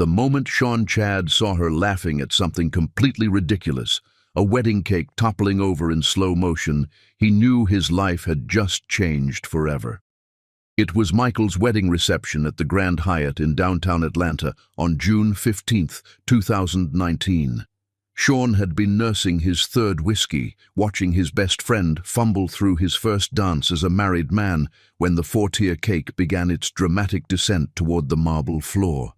The moment Sean Chad saw her laughing at something completely ridiculous, a wedding cake toppling over in slow motion, he knew his life had just changed forever. It was Michael's wedding reception at the Grand Hyatt in downtown Atlanta on June 15, 2019. Sean had been nursing his third whiskey, watching his best friend fumble through his first dance as a married man when the four-tier cake began its dramatic descent toward the marble floor.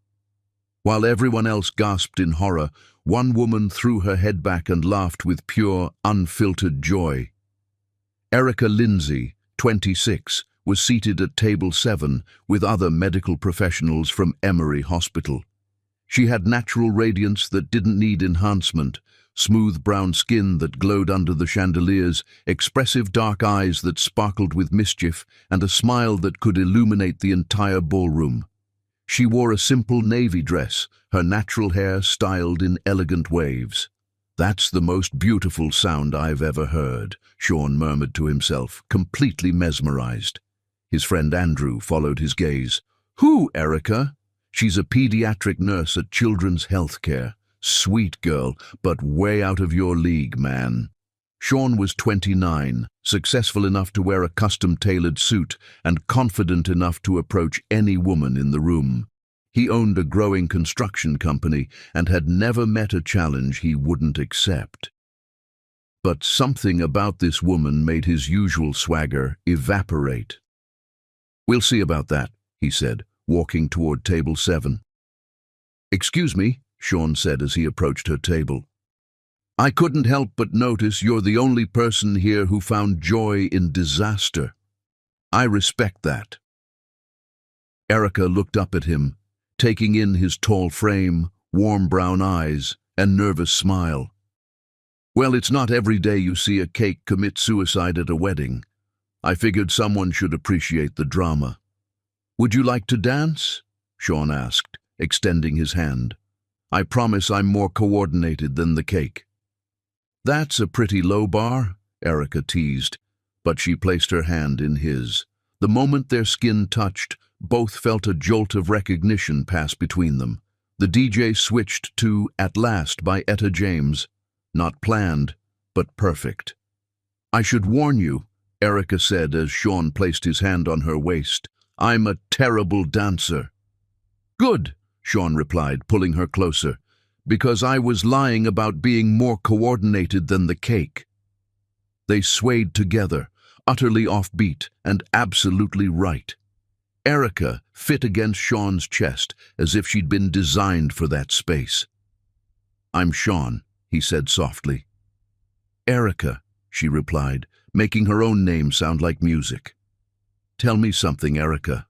While everyone else gasped in horror, one woman threw her head back and laughed with pure, unfiltered joy. Erica Lindsay, 26, was seated at table 7 with other medical professionals from Emory Hospital. She had natural radiance that didn't need enhancement, smooth brown skin that glowed under the chandeliers, expressive dark eyes that sparkled with mischief, and a smile that could illuminate the entire ballroom. She wore a simple navy dress, her natural hair styled in elegant waves. "That's the most beautiful sound I've ever heard," Sean murmured to himself, completely mesmerized. His friend Andrew followed his gaze. "Who, Erica?" "She's a pediatric nurse at Children's Healthcare. Sweet girl, but way out of your league, man." Sean was 29, successful enough to wear a custom-tailored suit and confident enough to approach any woman in the room. He owned a growing construction company and had never met a challenge he wouldn't accept. But something about this woman made his usual swagger evaporate. "We'll see about that," he said, walking toward table 7. "Excuse me," Sean said as he approached her table. "I couldn't help but notice you're the only person here who found joy in disaster. I respect that." Erica looked up at him, taking in his tall frame, warm brown eyes, and nervous smile. "Well, it's not every day you see a cake commit suicide at a wedding. I figured someone should appreciate the drama." "Would you like to dance?" Sean asked, extending his hand. "I promise I'm more coordinated than the cake." "That's a pretty low bar," Erica teased, but she placed her hand in his. The moment their skin touched, both felt a jolt of recognition pass between them. The DJ switched to "At Last" by Etta James. Not planned, but perfect. "I should warn you," Erica said as Sean placed his hand on her waist. "I'm a terrible dancer." "Good," Sean replied, pulling her closer, "because I was lying about being more coordinated than the cake." They swayed together, utterly offbeat and absolutely right. Erica fit against Sean's chest as if she'd been designed for that space. "I'm Sean," he said softly. "Erica," she replied, making her own name sound like music. "Tell me something, Erica.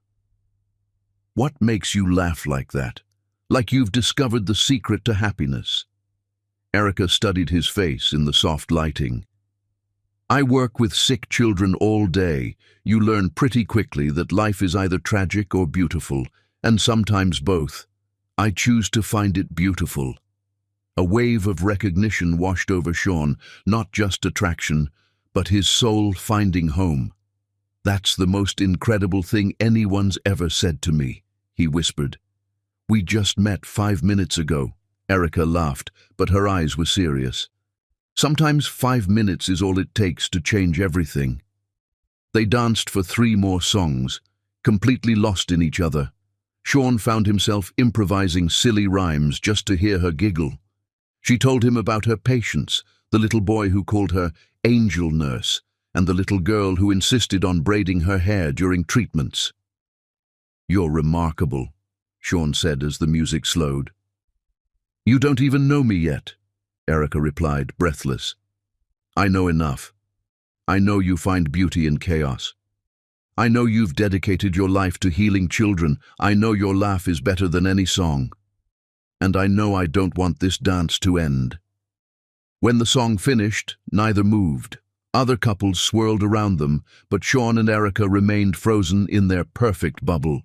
What makes you laugh like that? Like you've discovered the secret to happiness?" Erica studied his face in the soft lighting. "I work with sick children all day. You learn pretty quickly that life is either tragic or beautiful, and sometimes both. I choose to find it beautiful." A wave of recognition washed over Sean, not just attraction, but his soul finding home. "That's the most incredible thing anyone's ever said to me," he whispered. "We just met 5 minutes ago." Erica laughed, but her eyes were serious. "Sometimes 5 minutes is all it takes to change everything." They danced for 3 more songs, completely lost in each other. Sean found himself improvising silly rhymes just to hear her giggle. She told him about her patients, the little boy who called her Angel Nurse, and the little girl who insisted on braiding her hair during treatments. "You're remarkable," Sean said as the music slowed. "You don't even know me yet," Erica replied, breathless. "I know enough. I know you find beauty in chaos. I know you've dedicated your life to healing children. I know your laugh is better than any song. And I know I don't want this dance to end." When the song finished, neither moved. Other couples swirled around them, but Sean and Erica remained frozen in their perfect bubble.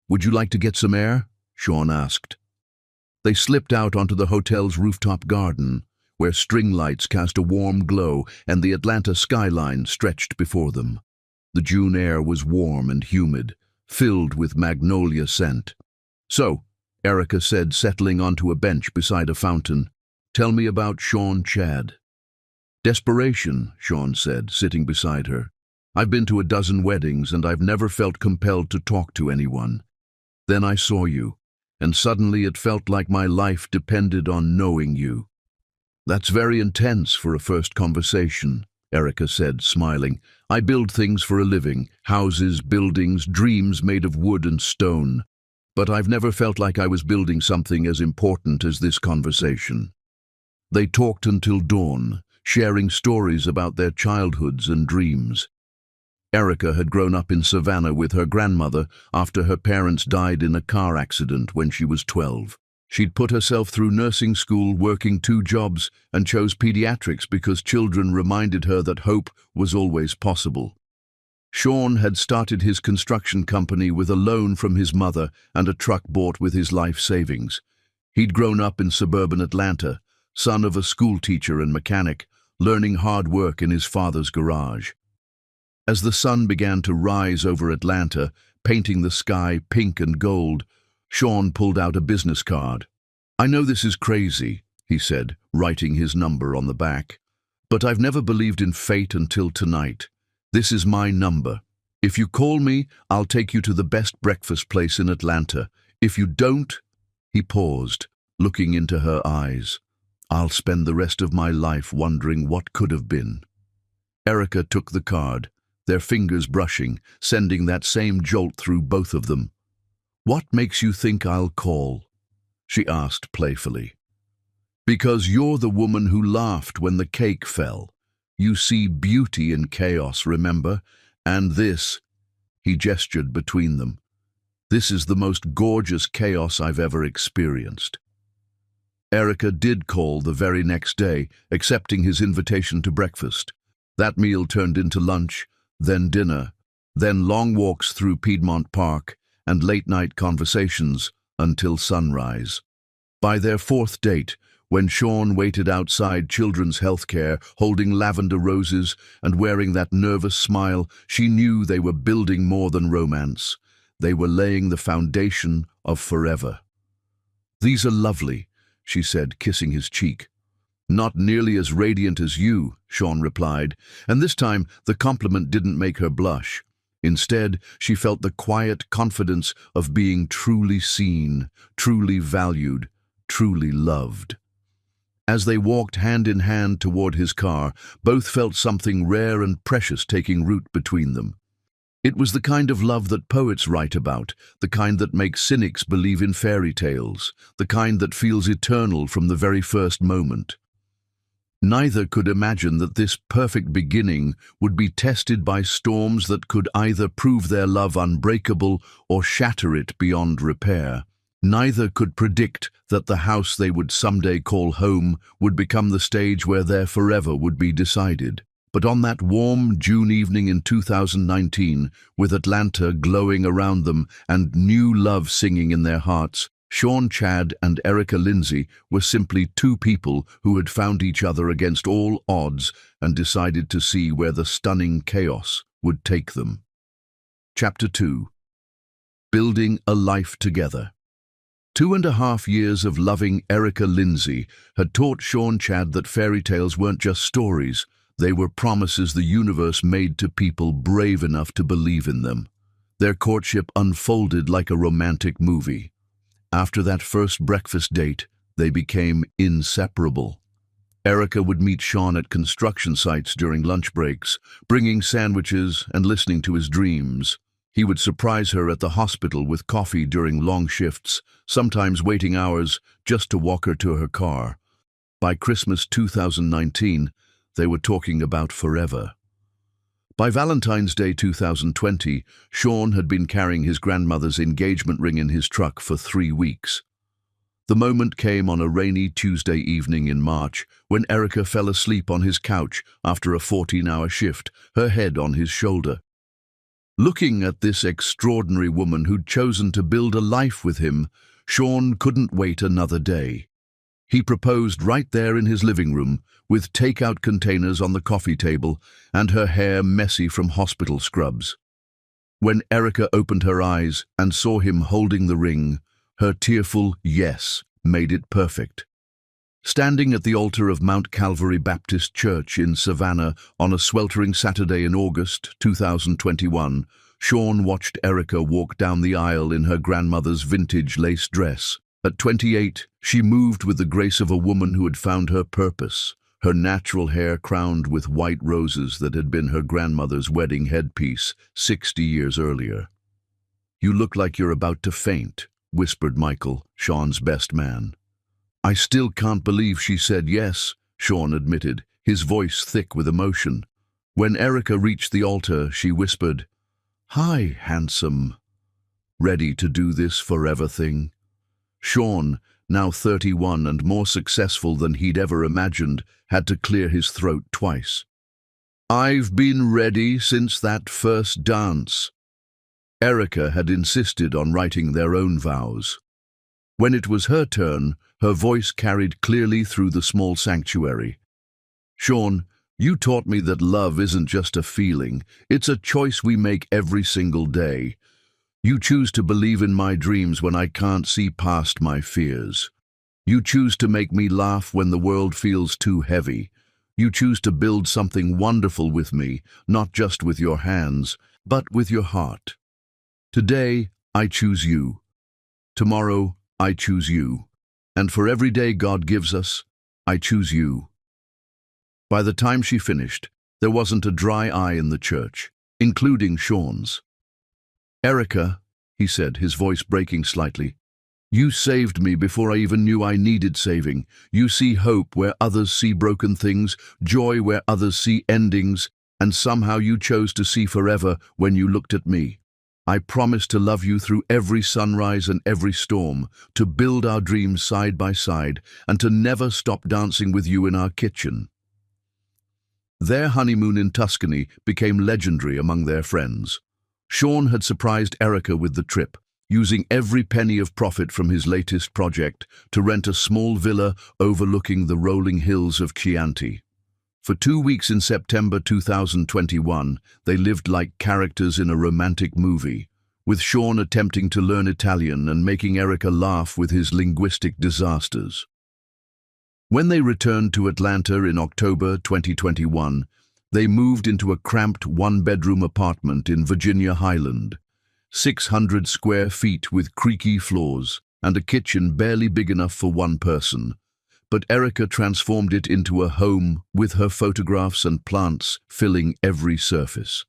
"Would you like to get some air?" Sean asked. They slipped out onto the hotel's rooftop garden, where string lights cast a warm glow and the Atlanta skyline stretched before them. The June air was warm and humid, filled with magnolia scent. "So," Erica said, settling onto a bench beside a fountain. "Tell me about Sean Chad." "Desperation," Sean said, sitting beside her. "I've been to a dozen weddings and I've never felt compelled to talk to anyone. Then I saw you, and suddenly it felt like my life depended on knowing you." "That's very intense for a first conversation," Erica said, smiling. "I build things for a living, houses, buildings, dreams made of wood and stone. But I've never felt like I was building something as important as this conversation." They talked until dawn, sharing stories about their childhoods and dreams. Erica had grown up in Savannah with her grandmother after her parents died in a car accident when she was 12. She'd put herself through nursing school, working 2 jobs, and chose pediatrics because children reminded her that hope was always possible. Sean had started his construction company with a loan from his mother and a truck bought with his life savings. He'd grown up in suburban Atlanta, son of a schoolteacher and mechanic, learning hard work in his father's garage. As the sun began to rise over Atlanta, painting the sky pink and gold, Sean pulled out a business card. "I know this is crazy," he said, writing his number on the back, "but I've never believed in fate until tonight. This is my number. If you call me, I'll take you to the best breakfast place in Atlanta. If you don't—" He paused, looking into her eyes. "I'll spend the rest of my life wondering what could have been." Erica took the card, their fingers brushing, sending that same jolt through both of them. "What makes you think I'll call?" she asked playfully. "Because you're the woman who laughed when the cake fell. You see beauty in chaos, remember? And this," he gestured between them, "this is the most gorgeous chaos I've ever experienced." Erica did call the very next day, accepting his invitation to breakfast. That meal turned into lunch, then dinner, then long walks through Piedmont Park, and late-night conversations until sunrise. By their 4th date, when Sean waited outside Children's Healthcare, holding lavender roses and wearing that nervous smile, she knew they were building more than romance. They were laying the foundation of forever. "These are lovely," she said, kissing his cheek. "Not nearly as radiant as you," Sean replied, and this time the compliment didn't make her blush. Instead, she felt the quiet confidence of being truly seen, truly valued, truly loved. As they walked hand in hand toward his car, both felt something rare and precious taking root between them. It was the kind of love that poets write about, the kind that makes cynics believe in fairy tales, the kind that feels eternal from the very first moment. Neither could imagine that this perfect beginning would be tested by storms that could either prove their love unbreakable or shatter it beyond repair. Neither could predict that the house they would someday call home would become the stage where their forever would be decided. But on that warm June evening in 2019, with Atlanta glowing around them and new love singing in their hearts, Sean Chad and Erica Lindsay were simply 2 people who had found each other against all odds and decided to see where the stunning chaos would take them. Chapter 2. Building a Life Together. 2.5 years of loving Erica Lindsay had taught Sean Chad that fairy tales weren't just stories, they were promises the universe made to people brave enough to believe in them. Their courtship unfolded like a romantic movie. After that first breakfast date, they became inseparable. Erica would meet Sean at construction sites during lunch breaks, bringing sandwiches and listening to his dreams. He would surprise her at the hospital with coffee during long shifts, sometimes waiting hours just to walk her to her car. By Christmas 2019, they were talking about forever. By Valentine's Day 2020, Sean had been carrying his grandmother's engagement ring in his truck for 3 weeks. The moment came on a rainy Tuesday evening in March when Erica fell asleep on his couch after a 14-hour shift, her head on his shoulder. Looking at this extraordinary woman who'd chosen to build a life with him, Sean couldn't wait another day. He proposed right there in his living room, with takeout containers on the coffee table and her hair messy from hospital scrubs. When Erica opened her eyes and saw him holding the ring, Her tearful yes made it perfect. Standing at the altar of Mount Calvary Baptist Church in Savannah on a sweltering Saturday in August 2021, Sean watched Erica walk down the aisle in her grandmother's vintage lace dress. At 28, she moved with the grace of a woman who had found her purpose, her natural hair crowned with white roses that had been her grandmother's wedding headpiece 60 years earlier. "You look like you're about to faint," whispered Michael, Sean's best man. "I still can't believe she said yes," Sean admitted, his voice thick with emotion. When Erica reached the altar, she whispered, "Hi, handsome. Ready to do this forever thing?" Sean, now 31 and more successful than he'd ever imagined, had to clear his throat twice. "I've been ready since that first dance." Erica had insisted on writing their own vows. When it was her turn, her voice carried clearly through the small sanctuary. "Sean, you taught me that love isn't just a feeling, it's a choice we make every single day. You choose to believe in my dreams when I can't see past my fears. You choose to make me laugh when the world feels too heavy. You choose to build something wonderful with me, not just with your hands, but with your heart. Today, I choose you. Tomorrow, I choose you. And for every day God gives us, I choose you." By the time she finished, there wasn't a dry eye in the church, including Sean's. "Erica," he said, his voice breaking slightly, "you saved me before I even knew I needed saving. You see hope where others see broken things, joy where others see endings, and somehow you chose to see forever when you looked at me. I promise to love you through every sunrise and every storm, to build our dreams side by side, and to never stop dancing with you in our kitchen." Their honeymoon in Tuscany became legendary among their friends. Sean had surprised Erica with the trip, using every penny of profit from his latest project to rent a small villa overlooking the rolling hills of Chianti. For 2 weeks in September 2021, they lived like characters in a romantic movie, with Sean attempting to learn Italian and making Erica laugh with his linguistic disasters. When they returned to Atlanta in October 2021, they moved into a cramped one-bedroom apartment in Virginia Highland, 600 square feet with creaky floors and a kitchen barely big enough for one person. But Erica transformed it into a home with her photographs and plants filling every surface.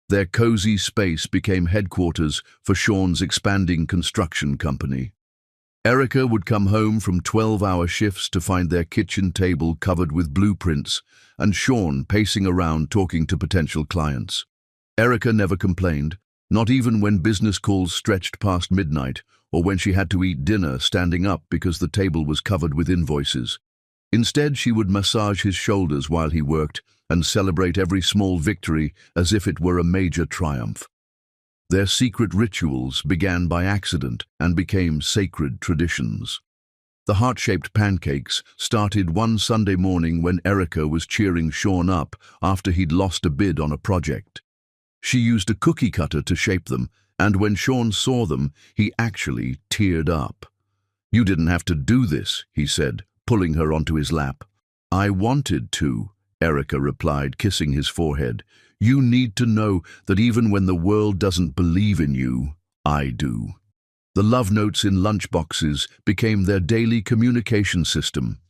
Their cozy space became headquarters for Sean's expanding construction company. Erica would come home from 12-hour shifts to find their kitchen table covered with blueprints and Sean pacing around talking to potential clients. Erica never complained, not even when business calls stretched past midnight or when she had to eat dinner standing up because the table was covered with invoices. Instead, she would massage his shoulders while he worked and celebrate every small victory as if it were a major triumph. Their secret rituals began by accident and became sacred traditions. The heart-shaped pancakes started one Sunday morning when Erica was cheering Sean up after he'd lost a bid on a project. She used a cookie cutter to shape them, and when Sean saw them, he actually teared up. "You didn't have to do this," he said, pulling her onto his lap. "I wanted to," Erica replied, kissing his forehead. "You need to know that even when the world doesn't believe in you, I do." The love notes in lunchboxes became their daily communication system.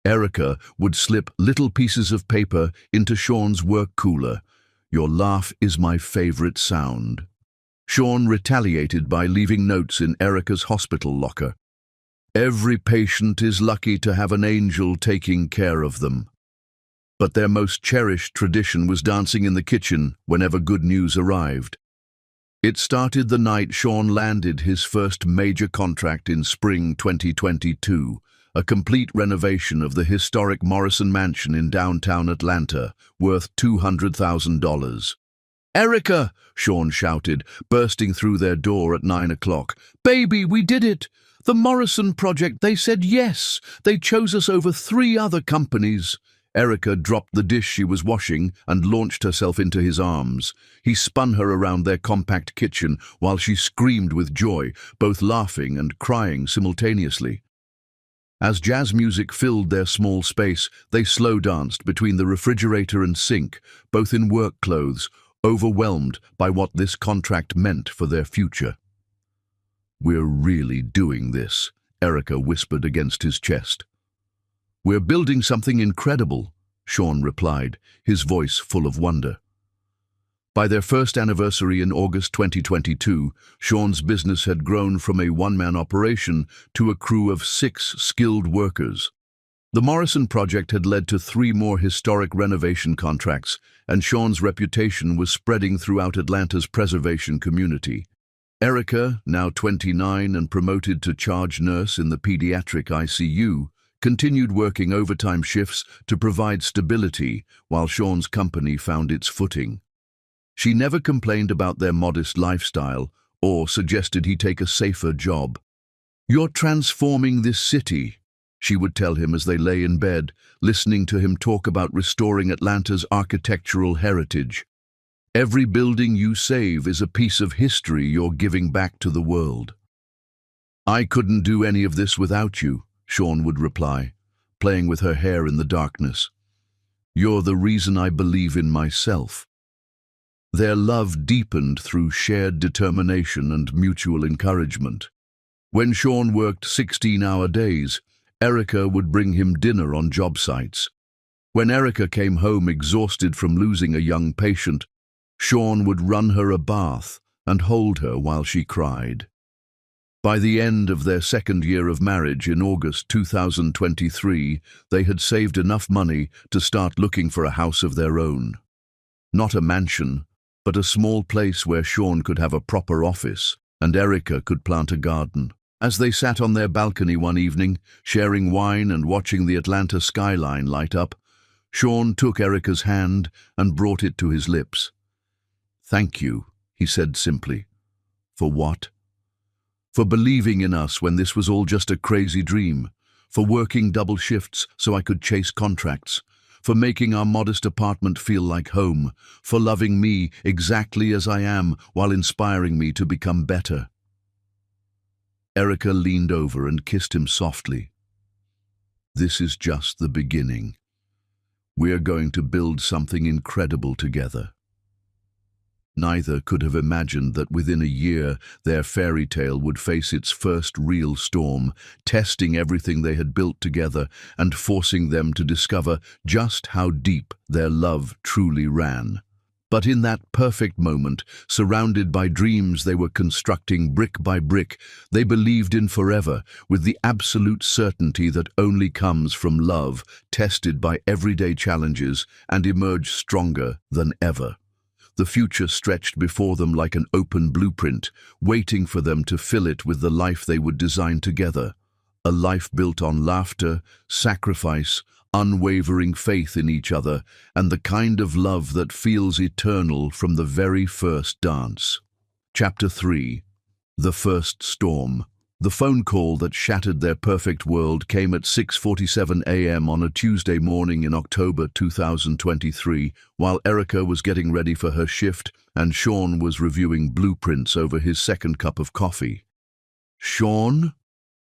Erica would slip little pieces of paper into Sean's work cooler. "Your laugh is my favorite sound." Sean retaliated by leaving notes in Erica's hospital locker. "Every patient is lucky to have an angel taking care of them." But their most cherished tradition was dancing in the kitchen whenever good news arrived. It started the night Sean landed his first major contract in spring 2022, a complete renovation of the historic Morrison Mansion in downtown Atlanta, worth $200,000. "Erica!" Sean shouted, bursting through their door at 9 o'clock. "Baby, we did it! The Morrison project, they said yes! They chose us over 3 other companies." Erica dropped the dish she was washing and launched herself into his arms. He spun her around their compact kitchen while she screamed with joy, both laughing and crying simultaneously. As jazz music filled their small space, they slow danced between the refrigerator and sink, both in work clothes, overwhelmed by what this contract meant for their future. "We're really doing this," Erica whispered against his chest. "We're building something incredible," Sean replied, his voice full of wonder. By their first anniversary in August 2022, Sean's business had grown from a one-man operation to a crew of 6 skilled workers. The Morrison project had led to 3 more historic renovation contracts, and Sean's reputation was spreading throughout Atlanta's preservation community. Erica, now 29 and promoted to charge nurse in the pediatric ICU, continued working overtime shifts to provide stability while Sean's company found its footing. She never complained about their modest lifestyle or suggested he take a safer job. "You're transforming this city," she would tell him as they lay in bed, listening to him talk about restoring Atlanta's architectural heritage. "Every building you save is a piece of history you're giving back to the world." "I couldn't do any of this without you," Sean would reply, playing with her hair in the darkness. "You're the reason I believe in myself." Their love deepened through shared determination and mutual encouragement. When Sean worked 16-hour days, Erica would bring him dinner on job sites. When Erica came home exhausted from losing a young patient, Sean would run her a bath and hold her while she cried. By the end of their second year of marriage in August 2023, they had saved enough money to start looking for a house of their own. Not a mansion, but a small place where Sean could have a proper office and Erica could plant a garden. As they sat on their balcony one evening, sharing wine and watching the Atlanta skyline light up, Sean took Erica's hand and brought it to his lips. "Thank you," he said simply. "For what?" "For believing in us when this was all just a crazy dream, for working double shifts so I could chase contracts, for making our modest apartment feel like home, for loving me exactly as I am while inspiring me to become better." Erica leaned over and kissed him softly. "This is just the beginning. We're going to build something incredible together." Neither could have imagined that within a year their fairy tale would face its first real storm, testing everything they had built together and forcing them to discover just how deep their love truly ran. But in that perfect moment, surrounded by dreams they were constructing brick by brick, they believed in forever, with the absolute certainty that only comes from love, tested by everyday challenges and emerged stronger than ever. The future stretched before them like an open blueprint, waiting for them to fill it with the life they would design together. A life built on laughter, sacrifice, unwavering faith in each other, and the kind of love that feels eternal from the very first dance. Chapter 3. The First Storm. The phone call that shattered their perfect world came at 6:47 a.m. on a Tuesday morning in October 2023, while Erica was getting ready for her shift and Sean was reviewing blueprints over his second cup of coffee. "Sean?"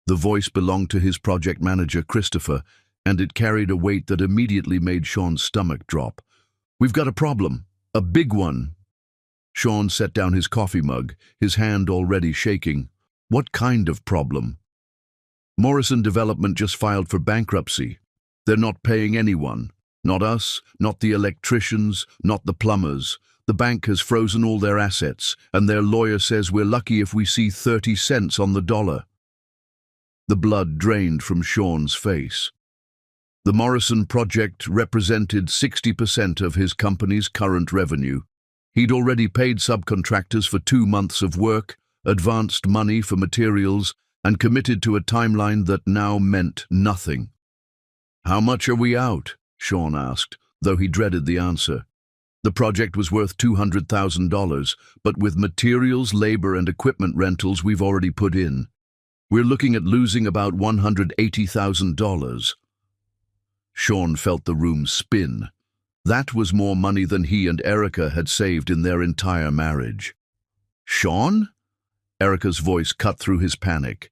The voice belonged to his project manager, Christopher, and it carried a weight that immediately made Sean's stomach drop. "We've got a problem. A big one." Sean set down his coffee mug, his hand already shaking. "What kind of problem?" "Morrison Development just filed for bankruptcy. They're not paying anyone. Not us, not the electricians, not the plumbers. The bank has frozen all their assets, and their lawyer says we're lucky if we see 30 cents on the dollar." The blood drained from Sean's face. The Morrison project represented 60% of his company's current revenue. He'd already paid subcontractors for 2 months of work, advanced money for materials, and committed to a timeline that now meant nothing. "How much are we out?" Sean asked, though he dreaded the answer. The project was worth $200,000, but with materials, labor, and equipment rentals we've already put in, we're looking at losing about $180,000. Sean felt the room spin. That was more money than he and Erica had saved in their entire marriage. "Sean?" Erica's voice cut through his panic.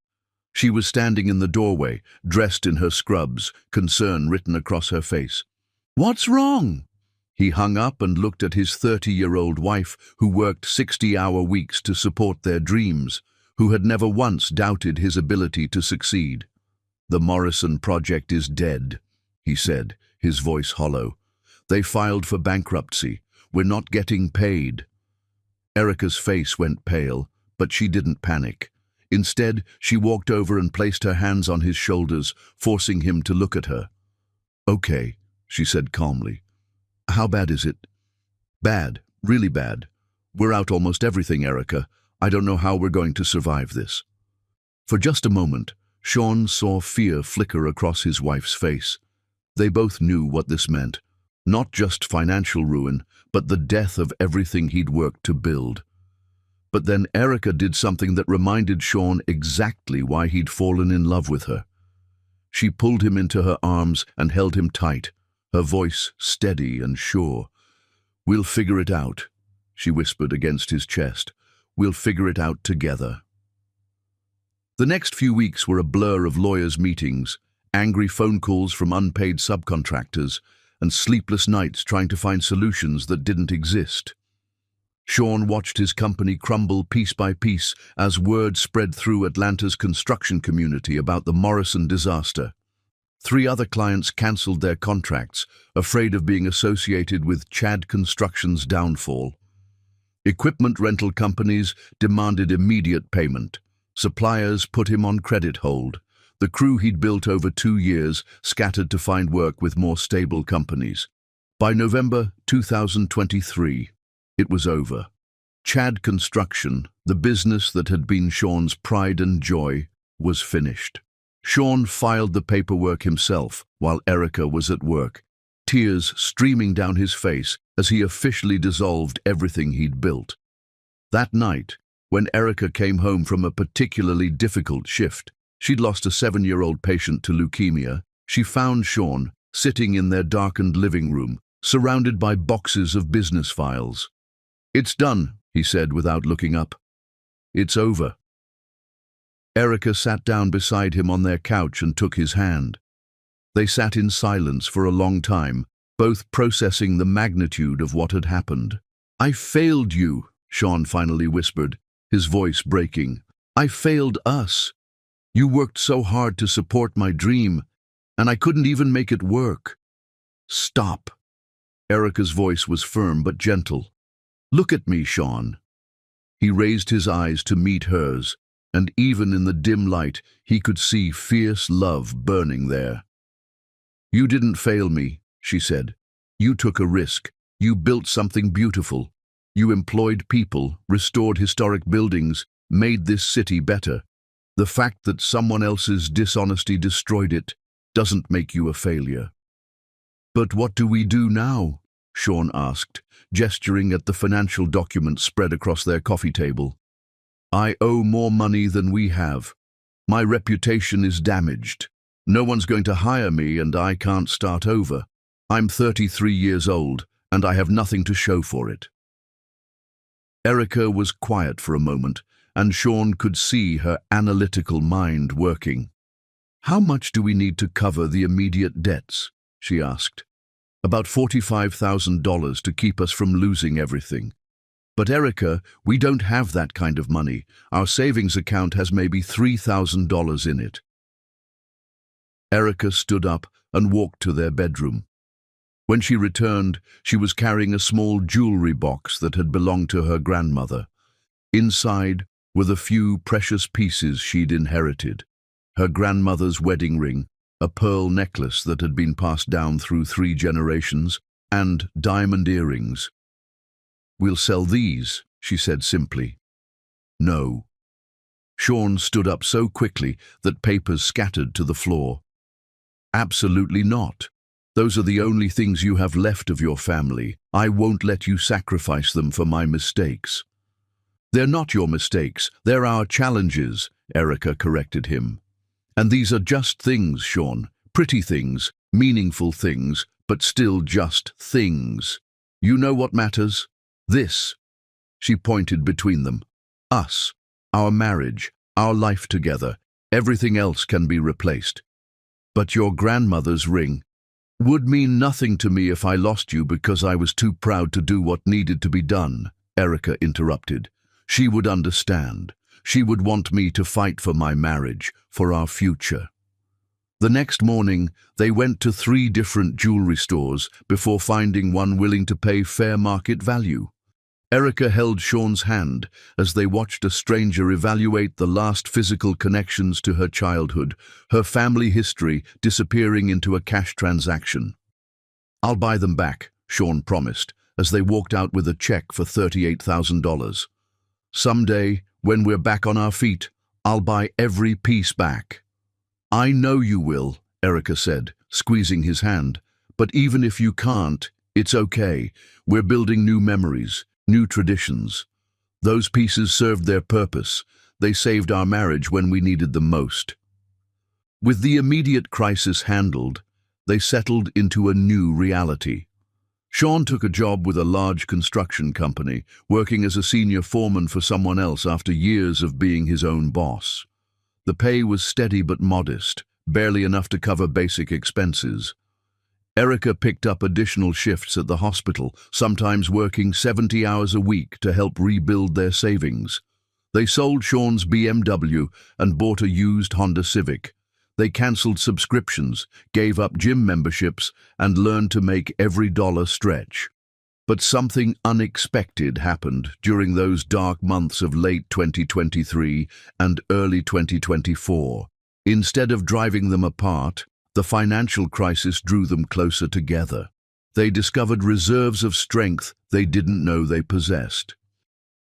She was standing in the doorway, dressed in her scrubs, concern written across her face. "What's wrong?" He hung up and looked at his 30-year-old wife, who worked 60-hour weeks to support their dreams, who had never once doubted his ability to succeed. "The Morrison project is dead," he said, his voice hollow. "They filed for bankruptcy. We're not getting paid." Erica's face went pale, but she didn't panic. Instead, she walked over and placed her hands on his shoulders, forcing him to look at her. "Okay," she said calmly. "How bad is it?" "Bad, really bad. We're out almost everything, Erica. I don't know how we're going to survive this." For just a moment, Sean saw fear flicker across his wife's face. They both knew what this meant. Not just financial ruin, but the death of everything he'd worked to build. But then Erica did something that reminded Sean exactly why he'd fallen in love with her. She pulled him into her arms and held him tight, her voice steady and sure. "We'll figure it out," she whispered against his chest. "We'll figure it out together." The next few weeks were a blur of lawyers' meetings, angry phone calls from unpaid subcontractors, and sleepless nights trying to find solutions that didn't exist. Sean watched his company crumble piece by piece as word spread through Atlanta's construction community about the Morrison disaster. 3 other clients cancelled their contracts, afraid of being associated with Chad Construction's downfall. Equipment rental companies demanded immediate payment. Suppliers put him on credit hold. The crew he'd built over 2 years scattered to find work with more stable companies. By November 2023, it was over. Chad Construction, the business that had been Sean's pride and joy, was finished. Sean filed the paperwork himself while Erica was at work, tears streaming down his face as he officially dissolved everything he'd built. That night, when Erica came home from a particularly difficult shift, she'd lost a 7-year-old patient to leukemia, she found Sean sitting in their darkened living room, surrounded by boxes of business files. "It's done," he said without looking up. "It's over." Erica sat down beside him on their couch and took his hand. They sat in silence for a long time, both processing the magnitude of what had happened. "I failed you," Sean finally whispered, his voice breaking. "I failed us. You worked so hard to support my dream, and I couldn't even make it work." "Stop." Erica's voice was firm but gentle. "Look at me, Sean." He raised his eyes to meet hers, and even in the dim light, he could see fierce love burning there. "You didn't fail me," she said. "You took a risk. You built something beautiful. You employed people, restored historic buildings, made this city better. The fact that someone else's dishonesty destroyed it doesn't make you a failure." "But what do we do now?" Sean asked, gesturing at the financial documents spread across their coffee table. "I owe more money than we have. My reputation is damaged. No one's going to hire me and I can't start over. I'm 33 years old and I have nothing to show for it." Erica was quiet for a moment, and Sean could see her analytical mind working. "How much do we need to cover the immediate debts?" she asked. "About $45,000 to keep us from losing everything." "But Erica, we don't have that kind of money. Our savings account has maybe $3,000 in it." Erica stood up and walked to their bedroom. When she returned, she was carrying a small jewelry box that had belonged to her grandmother. Inside were the few precious pieces she'd inherited: her grandmother's wedding ring, a pearl necklace that had been passed down through 3 generations, and diamond earrings. "We'll sell these," she said simply. "No." Sean stood up so quickly that papers scattered to the floor. "Absolutely not. Those are the only things you have left of your family. I won't let you sacrifice them for my mistakes." "They're not your mistakes, they're our challenges," Erica corrected him. "And these are just things, Sean, pretty things, Meaningful things, but still just things. You know what matters? This. She pointed between them. Us. Our marriage. Our life together. Everything else can be replaced. But your grandmother's ring would mean nothing to me if I lost you because I was too proud to do what needed to be done, Erica interrupted. She would understand. She would want me to fight for my marriage, for our future. The next morning, they went to 3 different jewelry stores before finding one willing to pay fair market value. Erica held Sean's hand as they watched a stranger evaluate the last physical connections to her childhood, her family history disappearing into a cash transaction. I'll buy them back, Sean promised, as they walked out with a check for $38,000. Someday, when we're back on our feet, I'll buy every piece back. I know you will, Erica said, squeezing his hand. But even if you can't, it's okay. We're building new memories. New traditions. Those pieces served their purpose. They saved our marriage when we needed them most. With the immediate crisis handled, they settled into a new reality. Sean took a job with a large construction company, working as a senior foreman for someone else after years of being his own boss. The pay was steady but modest, barely enough to cover basic expenses. Erica picked up additional shifts at the hospital, sometimes working 70 hours a week to help rebuild their savings. They sold Sean's BMW and bought a used Honda Civic. They cancelled subscriptions, gave up gym memberships, and learned to make every dollar stretch. But something unexpected happened during those dark months of late 2023 and early 2024. Instead of driving them apart, the financial crisis drew them closer together. They discovered reserves of strength they didn't know they possessed.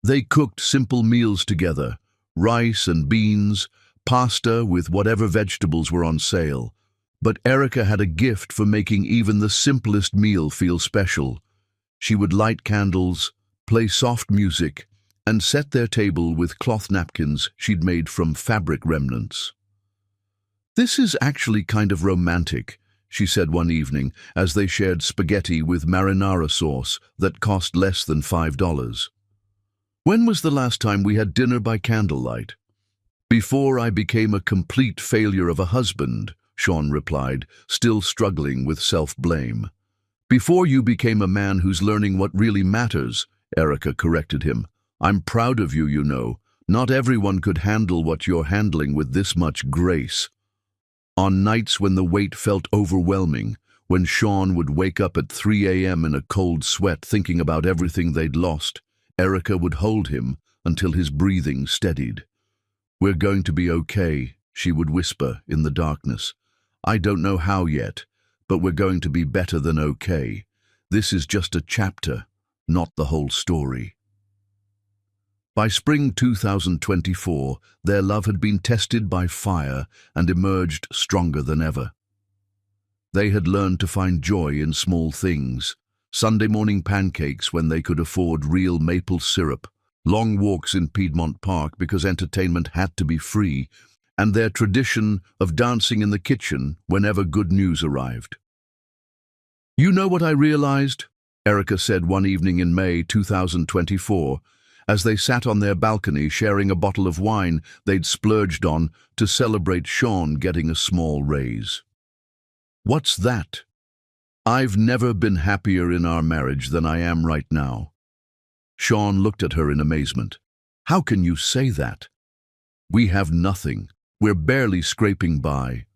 They cooked simple meals together, rice and beans, pasta with whatever vegetables were on sale. But Erica had a gift for making even the simplest meal feel special. She would light candles, play soft music, and set their table with cloth napkins she'd made from fabric remnants. "This is actually kind of romantic," she said one evening as they shared spaghetti with marinara sauce that cost less than $5. "When was the last time we had dinner by candlelight?" "Before I became a complete failure of a husband," Sean replied, still struggling with self-blame. "Before you became a man who's learning what really matters," Erica corrected him. "I'm proud of you, you know. Not everyone could handle what you're handling with this much grace." On nights when the weight felt overwhelming, when Sean would wake up at 3 a.m. in a cold sweat thinking about everything they'd lost, Erica would hold him until his breathing steadied. "We're going to be okay," she would whisper in the darkness. "I don't know how yet, but we're going to be better than okay. This is just a chapter, not the whole story." By spring 2024, their love had been tested by fire and emerged stronger than ever. They had learned to find joy in small things: Sunday morning pancakes when they could afford real maple syrup, long walks in Piedmont Park because entertainment had to be free, and their tradition of dancing in the kitchen whenever good news arrived. "You know what I realized?" Erica said one evening in May 2024, as they sat on their balcony sharing a bottle of wine they'd splurged on to celebrate Sean getting a small raise. "What's that?" "I've never been happier in our marriage than I am right now." Sean looked at her in amazement. "How can you say that?" "We have nothing. We're barely scraping by."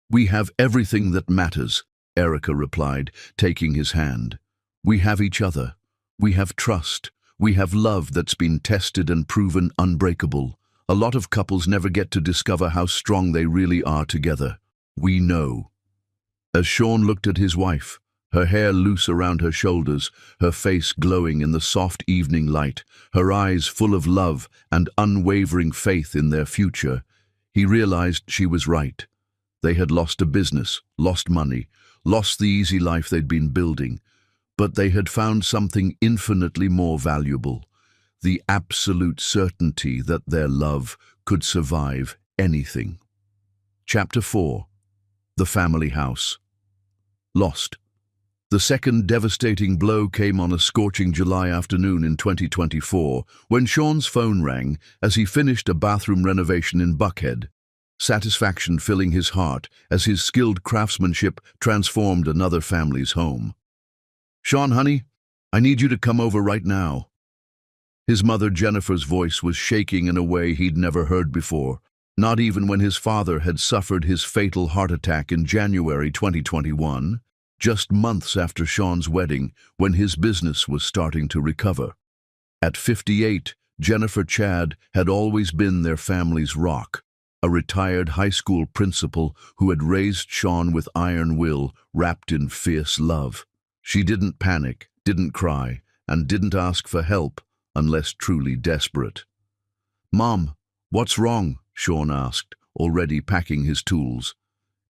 "We have everything that matters," Erica replied, taking his hand. "We have each other. We have trust. We have love that's been tested and proven unbreakable. A lot of couples never get to discover how strong they really are together. We know." As Sean looked at his wife, her hair loose around her shoulders, her face glowing in the soft evening light, her eyes full of love and unwavering faith in their future, he realized she was right. They had lost a business, lost money, lost the easy life they'd been building, but they had found something infinitely more valuable: the absolute certainty that their love could survive anything. Chapter 4. The Family House. lost. The second devastating blow came on a scorching July afternoon in 2024, when Sean's phone rang as he finished a bathroom renovation in Buckhead. Satisfaction filling his heart as his skilled craftsmanship transformed another family's home. "Sean, honey, I need you to come over right now." His mother Jennifer's voice was shaking in a way he'd never heard before, not even when his father had suffered his fatal heart attack in January 2021, just months after Sean's wedding, when his business was starting to recover. At 58, Jennifer Chad had always been their family's rock, a retired high school principal who had raised Sean with iron will wrapped in fierce love. She didn't panic, didn't cry, and didn't ask for help unless truly desperate. "Mom, what's wrong?" Sean asked, already packing his tools.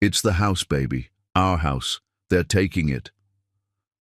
"It's the house, baby. Our house. They're taking it."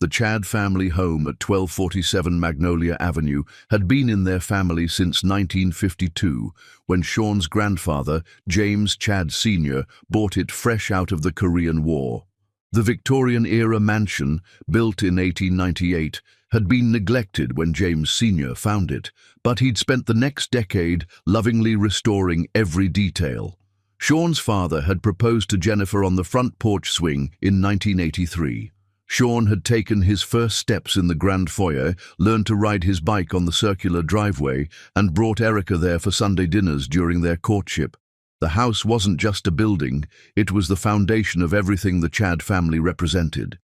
The Chad family home at 1247 Magnolia Avenue had been in their family since 1952, when Sean's grandfather, James Chad Sr., bought it fresh out of the Korean War. The Victorian-era mansion, built in 1898, had been neglected when James Sr. found it, but he'd spent the next decade lovingly restoring every detail. Sean's father had proposed to Jennifer on the front porch swing in 1983. Sean had taken his first steps in the grand foyer, learned to ride his bike on the circular driveway, and brought Erica there for Sunday dinners during their courtship. The house wasn't just a building, it was the foundation of everything the Chad family represented.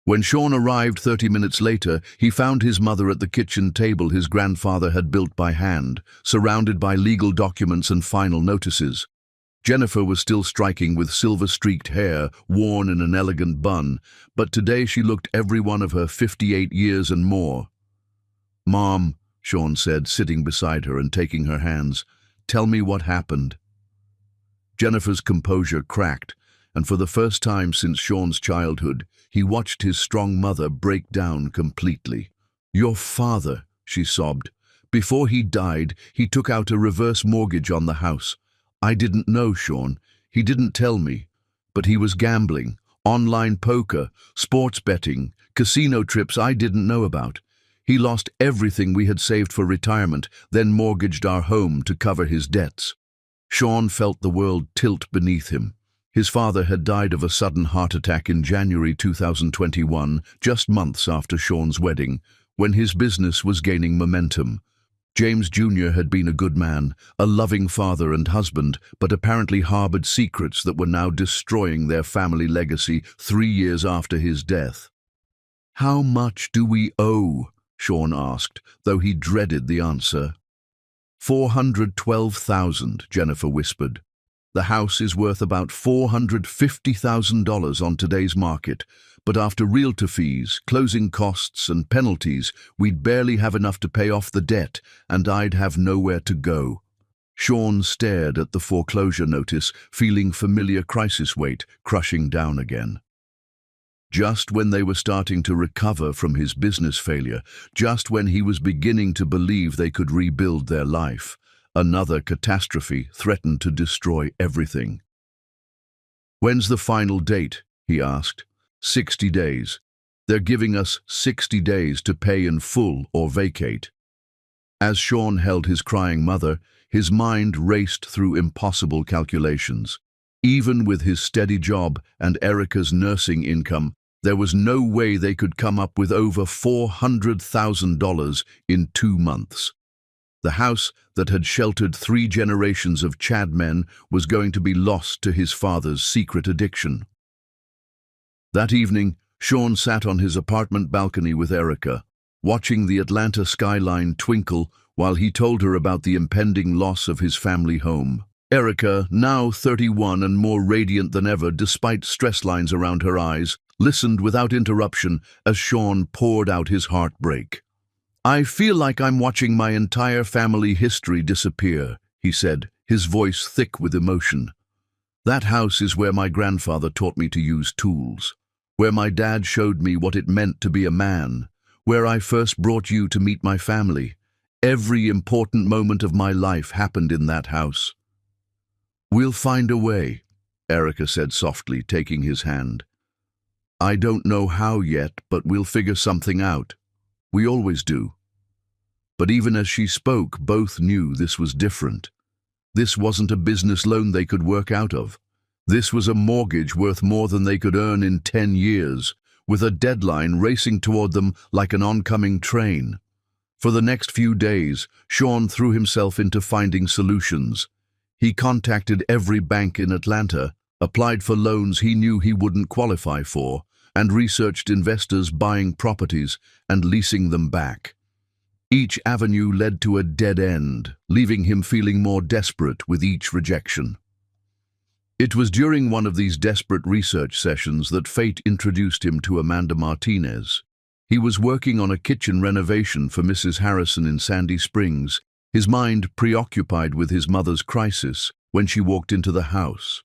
When Sean arrived 30 minutes later, he found his mother at the kitchen table his grandfather had built by hand, surrounded by legal documents and final notices. Jennifer was still striking with silver-streaked hair, worn in an elegant bun, but today she looked every one of her 58 years and more. "Mom," Sean said, sitting beside her and taking her hands, "tell me what happened." Jennifer's composure cracked, and for the first time since Sean's childhood, he watched his strong mother break down completely. "Your father," she sobbed. "Before he died, he took out a reverse mortgage on the house. I didn't know, Sean. He didn't tell me. But he was gambling, online poker, sports betting, casino trips I didn't know about. He lost everything we had saved for retirement, then mortgaged our home to cover his debts." Sean felt the world tilt beneath him. His father had died of a sudden heart attack in January 2021, just months after Sean's wedding, when his business was gaining momentum. James Jr. had been a good man, a loving father and husband, but apparently harbored secrets that were now destroying their family legacy 3 years after his death. "How much do we owe?" Sean asked, though he dreaded the answer. $412,000, Jennifer whispered. "The house is worth about $450,000 on today's market, but after realtor fees, closing costs and penalties, we'd barely have enough to pay off the debt, and I'd have nowhere to go." Sean stared at the foreclosure notice, feeling familiar crisis weight crushing down again. Just when they were starting to recover from his business failure, just when he was beginning to believe they could rebuild their life, another catastrophe threatened to destroy everything. "When's the final date?" he asked. 60 days. They're giving us 60 days to pay in full or vacate." As Sean held his crying mother, his mind raced through impossible calculations. Even with his steady job and Erica's nursing income, there was no way they could come up with over $400,000 in 2 months. The house that had sheltered 3 generations of Chad men was going to be lost to his father's secret addiction. That evening, Sean sat on his apartment balcony with Erica, watching the Atlanta skyline twinkle while he told her about the impending loss of his family home. Erica, now 31 and more radiant than ever despite stress lines around her eyes, listened without interruption as Sean poured out his heartbreak. "I feel like I'm watching my entire family history disappear," he said, his voice thick with emotion. "That house is where my grandfather taught me to use tools, where my dad showed me what it meant to be a man, where I first brought you to meet my family. Every important moment of my life happened in that house." "We'll find a way," Erica said softly, taking his hand. I don't know how yet, but we'll figure something out. We always do. But even as she spoke, both knew this was different. This wasn't a business loan they could work out of. This was a mortgage worth more than they could earn in 10 years, with a deadline racing toward them like an oncoming train. For the next few days, Sean threw himself into finding solutions. He contacted every bank in Atlanta, applied for loans he knew he wouldn't qualify for, and researched investors buying properties and leasing them back. Each avenue led to a dead end, leaving him feeling more desperate with each rejection. It was during one of these desperate research sessions that fate introduced him to Amanda Martinez. He was working on a kitchen renovation for Mrs. Harrison in Sandy Springs, his mind preoccupied with his mother's crisis, when she walked into the house.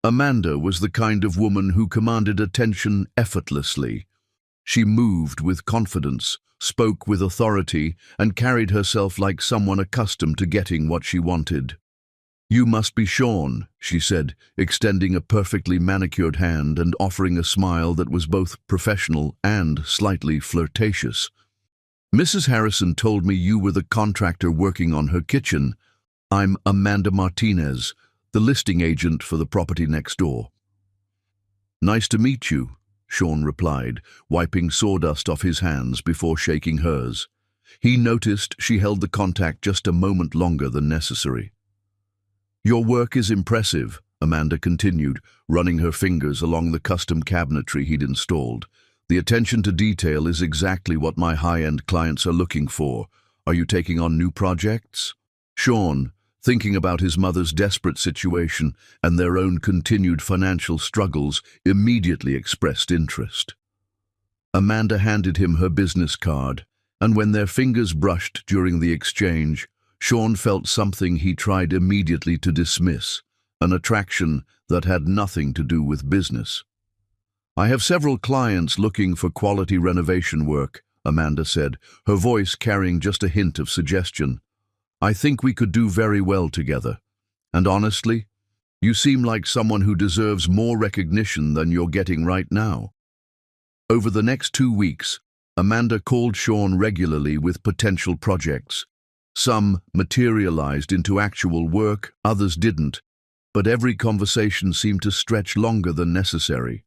Amanda was the kind of woman who commanded attention effortlessly. She moved with confidence, spoke with authority, and carried herself like someone accustomed to getting what she wanted. "You must be Sean," she said, extending a perfectly manicured hand and offering a smile that was both professional and slightly flirtatious. "Mrs. Harrison told me you were the contractor working on her kitchen. I'm Amanda Martinez, the listing agent for the property next door." "Nice to meet you," Sean replied, wiping sawdust off his hands before shaking hers. He noticed she held the contact just a moment longer than necessary. "Your work is impressive," Amanda continued, running her fingers along the custom cabinetry he'd installed. "The attention to detail is exactly what my high-end clients are looking for. Are you taking on new projects?" Sean, thinking about his mother's desperate situation and their own continued financial struggles, immediately expressed interest. Amanda handed him her business card, and when their fingers brushed during the exchange, Sean felt something he tried immediately to dismiss, an attraction that had nothing to do with business. "I have several clients looking for quality renovation work," Amanda said, her voice carrying just a hint of suggestion. "I think we could do very well together. And honestly, you seem like someone who deserves more recognition than you're getting right now." Over the next 2 weeks, Amanda called Sean regularly with potential projects. Some materialized into actual work, others didn't, but every conversation seemed to stretch longer than necessary.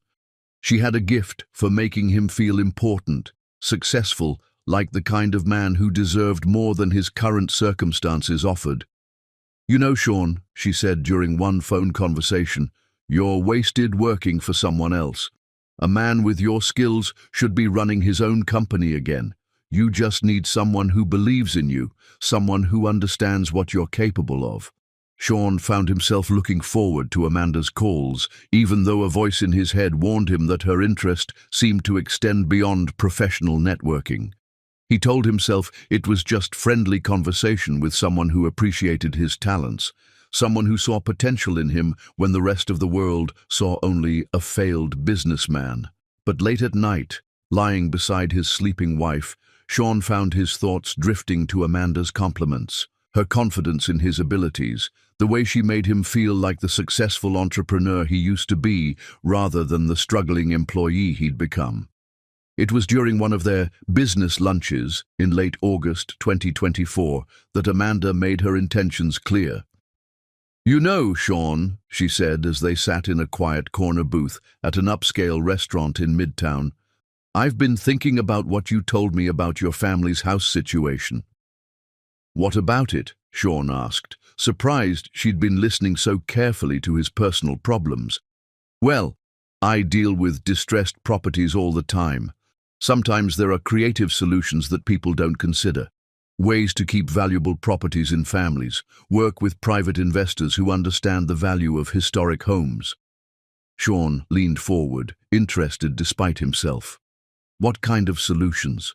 She had a gift for making him feel important, successful, like the kind of man who deserved more than his current circumstances offered. "You know, Sean," she said during one phone conversation, "you're wasted working for someone else. A man with your skills should be running his own company again. You just need someone who believes in you, someone who understands what you're capable of." Sean found himself looking forward to Amanda's calls, even though a voice in his head warned him that her interest seemed to extend beyond professional networking. He told himself it was just friendly conversation with someone who appreciated his talents, someone who saw potential in him when the rest of the world saw only a failed businessman. But late at night, lying beside his sleeping wife, Sean found his thoughts drifting to Amanda's compliments, her confidence in his abilities, the way she made him feel like the successful entrepreneur he used to be rather than the struggling employee he'd become. It was during one of their business lunches in late August 2024 that Amanda made her intentions clear. "You know, Sean," she said as they sat in a quiet corner booth at an upscale restaurant in Midtown, "I've been thinking about what you told me about your family's house situation." "What about it?" Sean asked, surprised she'd been listening so carefully to his personal problems. "Well, I deal with distressed properties all the time. Sometimes there are creative solutions that people don't consider. Ways to keep valuable properties in families, work with private investors who understand the value of historic homes." Sean leaned forward, interested despite himself. "What kind of solutions?"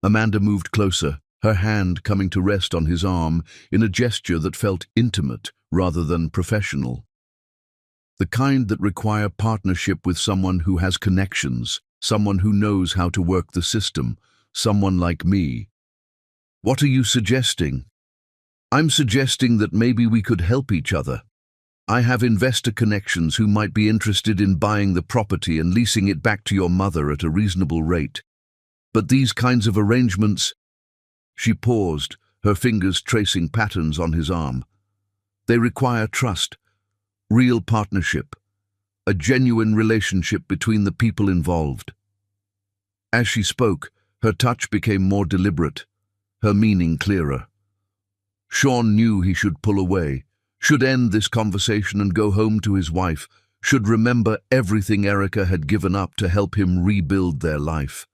Amanda moved closer, her hand coming to rest on his arm in a gesture that felt intimate rather than professional. "The kind that require partnership with someone who has connections, someone who knows how to work the system, someone like me." "What are you suggesting?" "I'm suggesting that maybe we could help each other." I have investor connections who might be interested in buying the property and leasing it back to your mother at a reasonable rate. But these kinds of arrangements—" She paused, her fingers tracing patterns on his arm. "They require trust, real partnership, a genuine relationship between the people involved." As she spoke, her touch became more deliberate, her meaning clearer. Sean knew he should pull away, should end this conversation and go home to his wife, should remember everything Erica had given up to help him rebuild their life.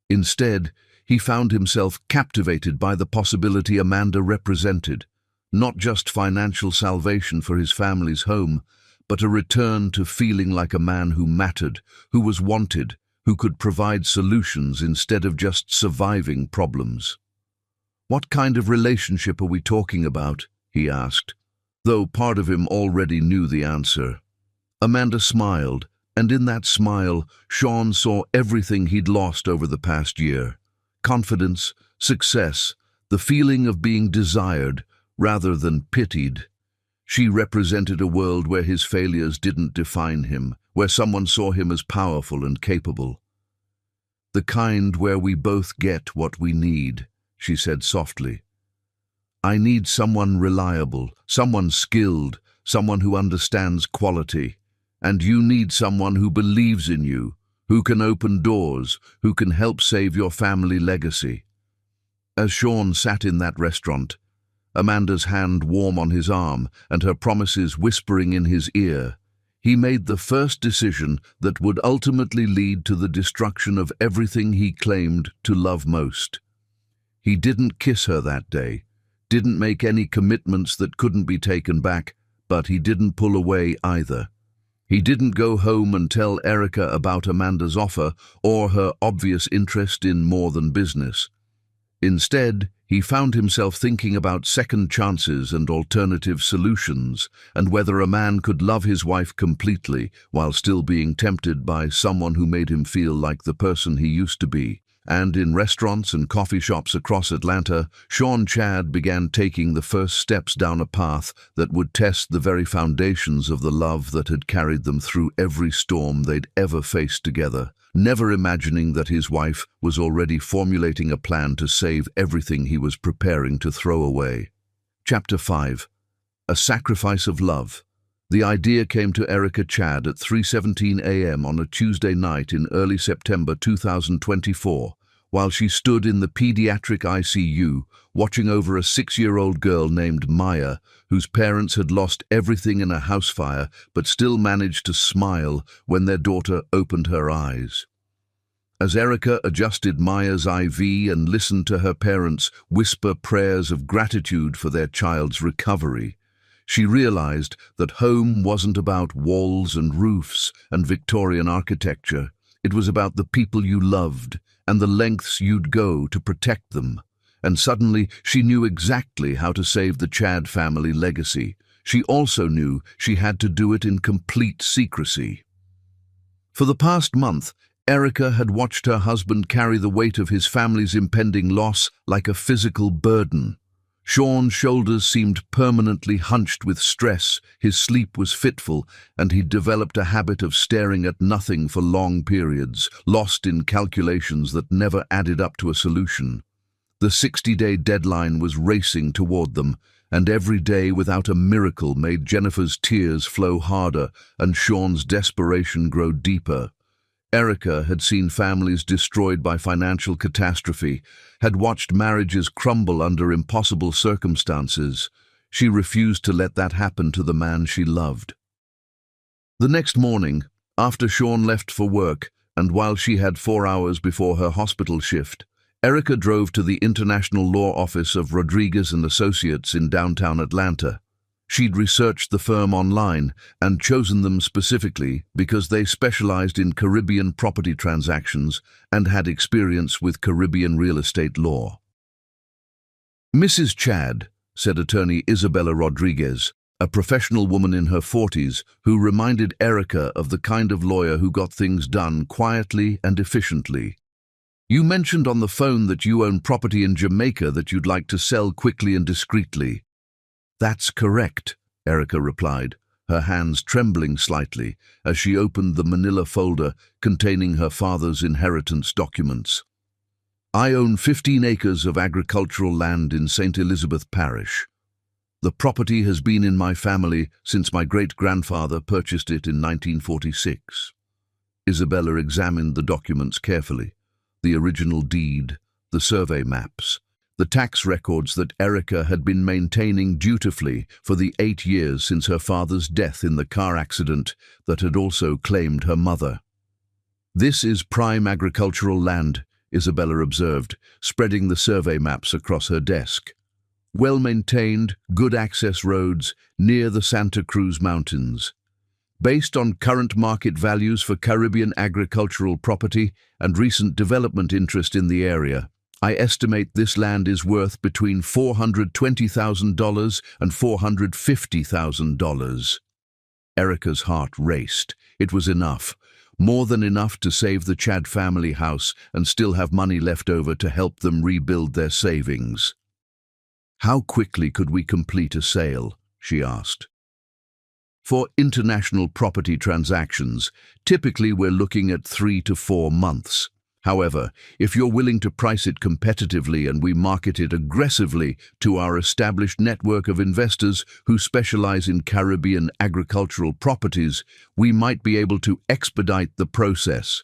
Instead, he found himself captivated by the possibility Amanda represented, not just financial salvation for his family's home, but a return to feeling like a man who mattered, who was wanted, who could provide solutions instead of just surviving problems. "What kind of relationship are we talking about?" he asked, though part of him already knew the answer. Amanda smiled, and in that smile, Sean saw everything he'd lost over the past year. Confidence, success, the feeling of being desired rather than pitied. She represented a world where his failures didn't define him, where someone saw him as powerful and capable. "The kind where we both get what we need," she said softly. "I need someone reliable, someone skilled, someone who understands quality. And you need someone who believes in you, who can open doors, who can help save your family legacy." As Sean sat in that restaurant, Amanda's hand warm on his arm and her promises whispering in his ear, he made the first decision that would ultimately lead to the destruction of everything he claimed to love most. He didn't kiss her that day, didn't make any commitments that couldn't be taken back, but he didn't pull away either. He didn't go home and tell Erica about Amanda's offer or her obvious interest in more than business. Instead, he found himself thinking about second chances and alternative solutions, and whether a man could love his wife completely while still being tempted by someone who made him feel like the person he used to be. And in restaurants and coffee shops across Atlanta, Sean Chad began taking the first steps down a path that would test the very foundations of the love that had carried them through every storm they'd ever faced together, never imagining that his wife was already formulating a plan to save everything he was preparing to throw away. Chapter 5. A Sacrifice of Love. The idea came to Erica Chad at 3:17 a.m. on a Tuesday night in early September 2024, while she stood in the pediatric ICU, watching over a 6-year-old girl named Maya, whose parents had lost everything in a house fire but still managed to smile when their daughter opened her eyes. As Erica adjusted Maya's IV and listened to her parents whisper prayers of gratitude for their child's recovery, she realized that home wasn't about walls and roofs and Victorian architecture. It was about the people you loved and the lengths you'd go to protect them. And suddenly she knew exactly how to save the Chad family legacy. She also knew she had to do it in complete secrecy. For the past month, Erica had watched her husband carry the weight of his family's impending loss like a physical burden. Sean's shoulders seemed permanently hunched with stress, his sleep was fitful, and he'd developed a habit of staring at nothing for long periods, lost in calculations that never added up to a solution. The 60-day deadline was racing toward them, and every day without a miracle made Jennifer's tears flow harder and Sean's desperation grow deeper. Erica had seen families destroyed by financial catastrophe, had watched marriages crumble under impossible circumstances. She refused to let that happen to the man she loved. The next morning, after Sean left for work, and while she had 4 hours before her hospital shift, Erica drove to the international law office of Rodriguez and Associates in downtown Atlanta. She'd researched the firm online and chosen them specifically because they specialized in Caribbean property transactions and had experience with Caribbean real estate law. "Mrs. Chad," said attorney Isabella Rodriguez, a professional woman in her 40s who reminded Erica of the kind of lawyer who got things done quietly and efficiently. "You mentioned on the phone that you own property in Jamaica that you'd like to sell quickly and discreetly." "That's correct," Erica replied. her hands trembling slightly as she opened the manila folder containing her father's inheritance documents. "I own 15 acres of agricultural land in St. Elizabeth Parish. The property has been in my family since my great-grandfather purchased it in 1946. Isabella examined the documents carefully, the original deed, the survey maps, the tax records that Erica had been maintaining dutifully for the 8 years since her father's death in the car accident that had also claimed her mother. "This is prime agricultural land," Isabella observed, spreading the survey maps across her desk. "Well-maintained, good access roads near the Santa Cruz Mountains. Based on current market values for Caribbean agricultural property and recent development interest in the area, I estimate this land is worth between $420,000 and $450,000. Erica's heart raced. It was enough. More than enough to save the Chad family house and still have money left over to help them rebuild their savings. "How quickly could we complete a sale?" she asked. "For international property transactions, typically we're looking at 3 to 4 months. However, if you're willing to price it competitively and we market it aggressively to our established network of investors who specialize in Caribbean agricultural properties, we might be able to expedite the process."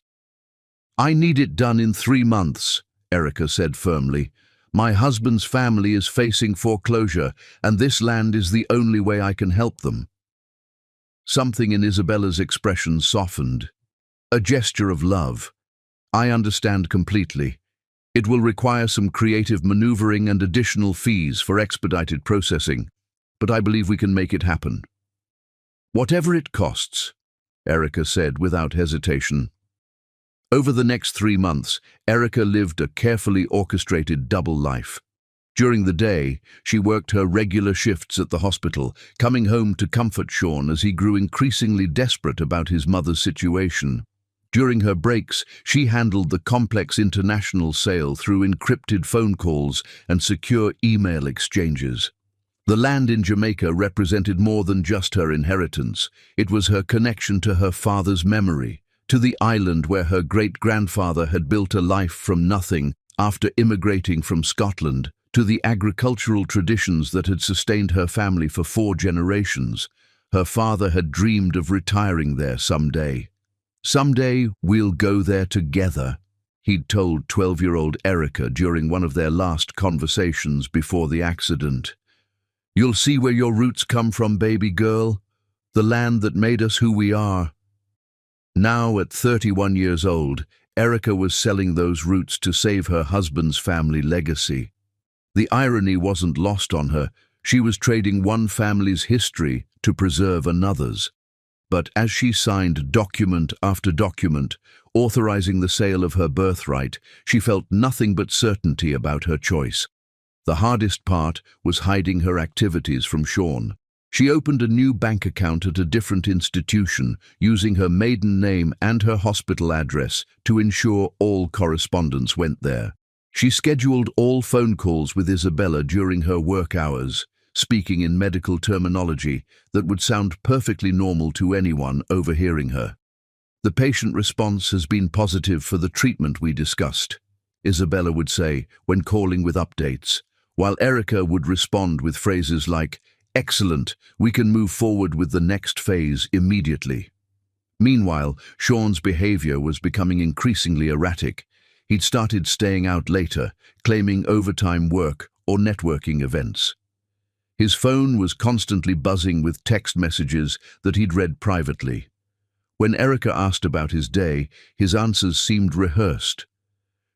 "I need it done in 3 months, Erica said firmly. "My husband's family is facing foreclosure, and this land is the only way I can help them." Something in Isabella's expression softened. A gesture of love. "I understand completely. It will require some creative maneuvering and additional fees for expedited processing, but I believe we can make it happen." "Whatever it costs," Erica said without hesitation. Over the next 3 months, Erica lived a carefully orchestrated double life. During the day, she worked her regular shifts at the hospital, coming home to comfort Sean as he grew increasingly desperate about his mother's situation. During her breaks, she handled the complex international sale through encrypted phone calls and secure email exchanges. The land in Jamaica represented more than just her inheritance. It was her connection to her father's memory, to the island where her great-grandfather had built a life from nothing after immigrating from Scotland, to the agricultural traditions that had sustained her family for 4 generations. Her father had dreamed of retiring there someday. "Someday we'll go there together," he'd told 12-year-old Erica during one of their last conversations before the accident. "You'll see where your roots come from, baby girl. The land that made us who we are." Now, at 31 years old, Erica was selling those roots to save her husband's family legacy. The irony wasn't lost on her. She was trading one family's history to preserve another's. But as she signed document after document, authorizing the sale of her birthright, she felt nothing but certainty about her choice. The hardest part was hiding her activities from Sean. She opened a new bank account at a different institution, using her maiden name and her hospital address to ensure all correspondence went there. She scheduled all phone calls with Isabella during her work hours, speaking in medical terminology that would sound perfectly normal to anyone overhearing her. "The patient response has been positive for the treatment we discussed," Isabella would say when calling with updates, while Erica would respond with phrases like, "Excellent, we can move forward with the next phase immediately." Meanwhile, Sean's behavior was becoming increasingly erratic. He'd started staying out later, claiming overtime work or networking events. His phone was constantly buzzing with text messages that he'd read privately. When Erica asked about his day, his answers seemed rehearsed.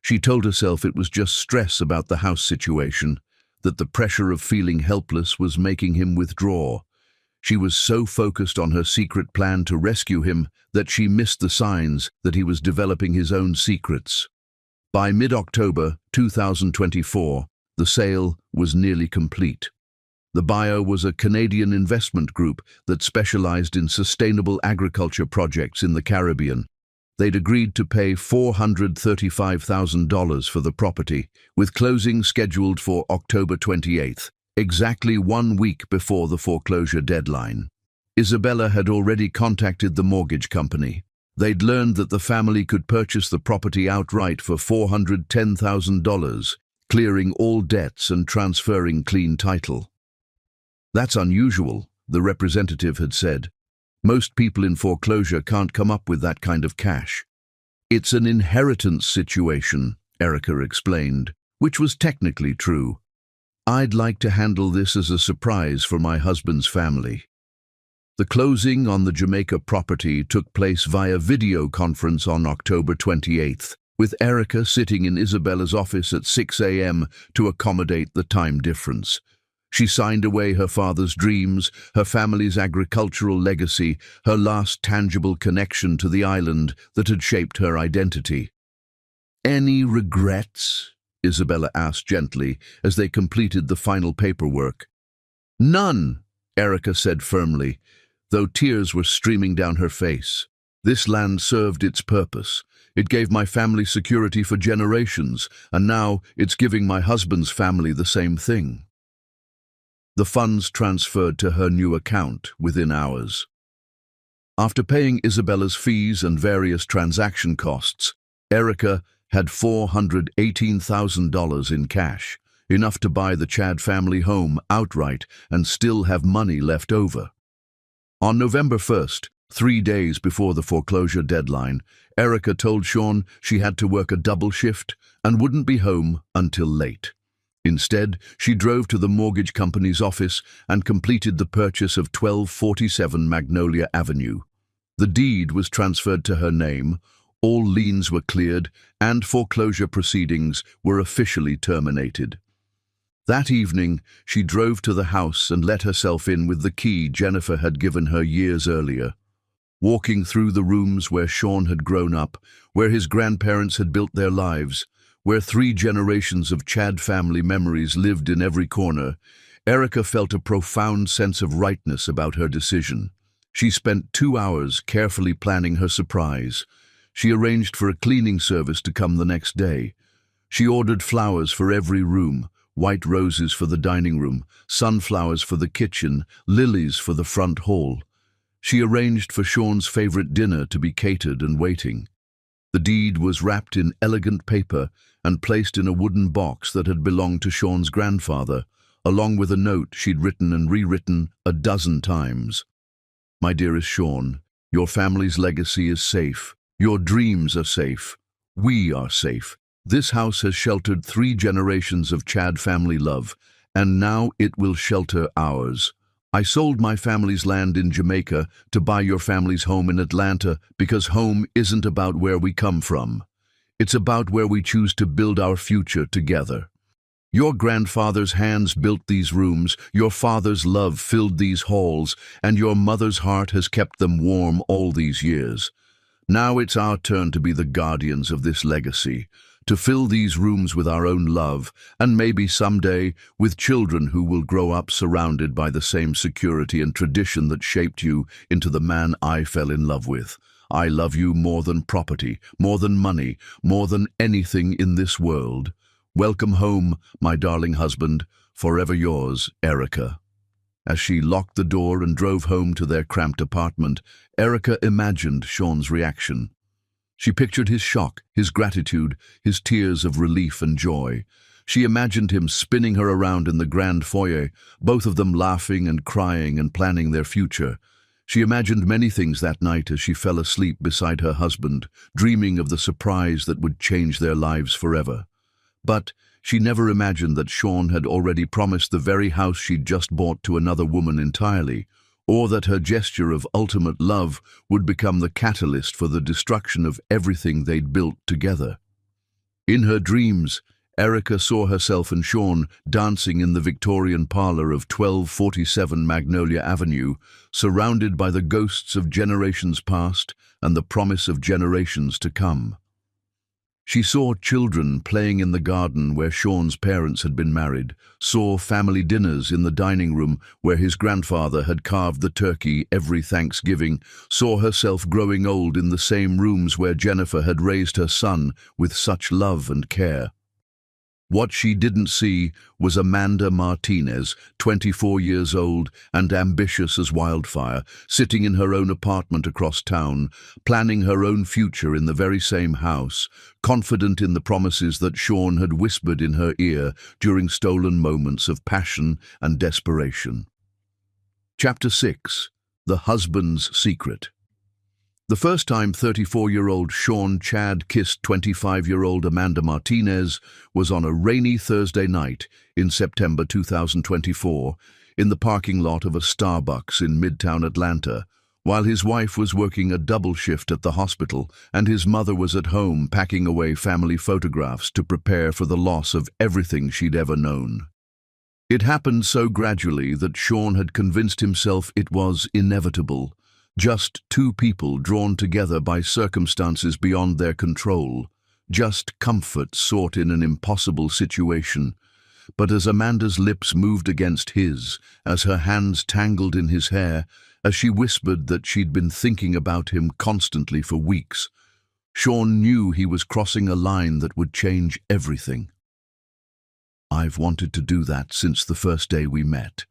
She told herself it was just stress about the house situation, that the pressure of feeling helpless was making him withdraw. She was so focused on her secret plan to rescue him that she missed the signs that he was developing his own secrets. By mid-October 2024, the sale was nearly complete. The buyer was a Canadian investment group that specialized in sustainable agriculture projects in the Caribbean. They'd agreed to pay $435,000 for the property, with closing scheduled for October 28th, exactly 1 week before the foreclosure deadline. Isabella had already contacted the mortgage company. They'd learned that the family could purchase the property outright for $410,000, clearing all debts and transferring clean title. "That's unusual," the representative had said. "Most people in foreclosure can't come up with that kind of cash." "It's an inheritance situation," Erica explained, which was technically true. "I'd like to handle this as a surprise for my husband's family." The closing on the Jamaica property took place via video conference on October 28th, with Erica sitting in Isabella's office at 6 a.m. to accommodate the time difference. She signed away her father's dreams, her family's agricultural legacy, her last tangible connection to the island that had shaped her identity. "Any regrets?" Isabella asked gently as they completed the final paperwork. "None," Erica said firmly, though tears were streaming down her face. "This land served its purpose. It gave my family security for generations, and now it's giving my husband's family the same thing." The funds transferred to her new account within hours. After paying Isabella's fees and various transaction costs, Erica had $418,000 in cash, enough to buy the Chad family home outright and still have money left over. On November 1st, 3 days before the foreclosure deadline, Erica told Sean she had to work a double shift and wouldn't be home until late. Instead, she drove to the mortgage company's office and completed the purchase of 1247 Magnolia Avenue. The deed was transferred to her name, all liens were cleared, and foreclosure proceedings were officially terminated. That evening, she drove to the house and let herself in with the key Jennifer had given her years earlier. Walking through the rooms where Sean had grown up, where his grandparents had built their lives, where 3 generations of Chad family memories lived in every corner, Erica felt a profound sense of rightness about her decision. She spent 2 hours carefully planning her surprise. She arranged for a cleaning service to come the next day. She ordered flowers for every room, white roses for the dining room, sunflowers for the kitchen, lilies for the front hall. She arranged for Sean's favorite dinner to be catered and waiting. The deed was wrapped in elegant paper and placed in a wooden box that had belonged to Sean's grandfather, along with a note she'd written and rewritten a dozen times. "My dearest Sean, your family's legacy is safe. Your dreams are safe. We are safe. This house has sheltered 3 generations of Chad family love, and now it will shelter ours. I sold my family's land in Jamaica to buy your family's home in Atlanta because home isn't about where we come from. It's about where we choose to build our future together. Your grandfather's hands built these rooms, your father's love filled these halls, and your mother's heart has kept them warm all these years. Now it's our turn to be the guardians of this legacy, to fill these rooms with our own love, and maybe someday with children who will grow up surrounded by the same security and tradition that shaped you into the man I fell in love with. I love you more than property, more than money, more than anything in this world. Welcome home, my darling husband. Forever yours, Erica." As she locked the door and drove home to their cramped apartment, Erica imagined Sean's reaction. She pictured his shock, his gratitude, his tears of relief and joy. She imagined him spinning her around in the grand foyer, both of them laughing and crying and planning their future. She imagined many things that night as she fell asleep beside her husband, dreaming of the surprise that would change their lives forever. But she never imagined that Sean had already promised the very house she'd just bought to another woman entirely, or that her gesture of ultimate love would become the catalyst for the destruction of everything they'd built together. In her dreams, Erica saw herself and Sean dancing in the Victorian parlor of 1247 Magnolia Avenue, surrounded by the ghosts of generations past and the promise of generations to come. She saw children playing in the garden where Sean's parents had been married, saw family dinners in the dining room where his grandfather had carved the turkey every Thanksgiving, saw herself growing old in the same rooms where Jennifer had raised her son with such love and care. What she didn't see was Amanda Martinez, 24 years old and ambitious as wildfire, sitting in her own apartment across town, planning her own future in the very same house, confident in the promises that Sean had whispered in her ear during stolen moments of passion and desperation. Chapter 6. The Husband's Secret. The first time 34-year-old Sean Chad kissed 25-year-old Amanda Martinez was on a rainy Thursday night in September 2024 in the parking lot of a Starbucks in Midtown Atlanta, while his wife was working a double shift at the hospital and his mother was at home packing away family photographs to prepare for the loss of everything she'd ever known. It happened so gradually that Sean had convinced himself it was inevitable. Just two people drawn together by circumstances beyond their control, just comfort sought in an impossible situation. But as Amanda's lips moved against his, as her hands tangled in his hair, as she whispered that she'd been thinking about him constantly for weeks, Sean knew he was crossing a line that would change everything. "I've wanted to do that since the first day we met,"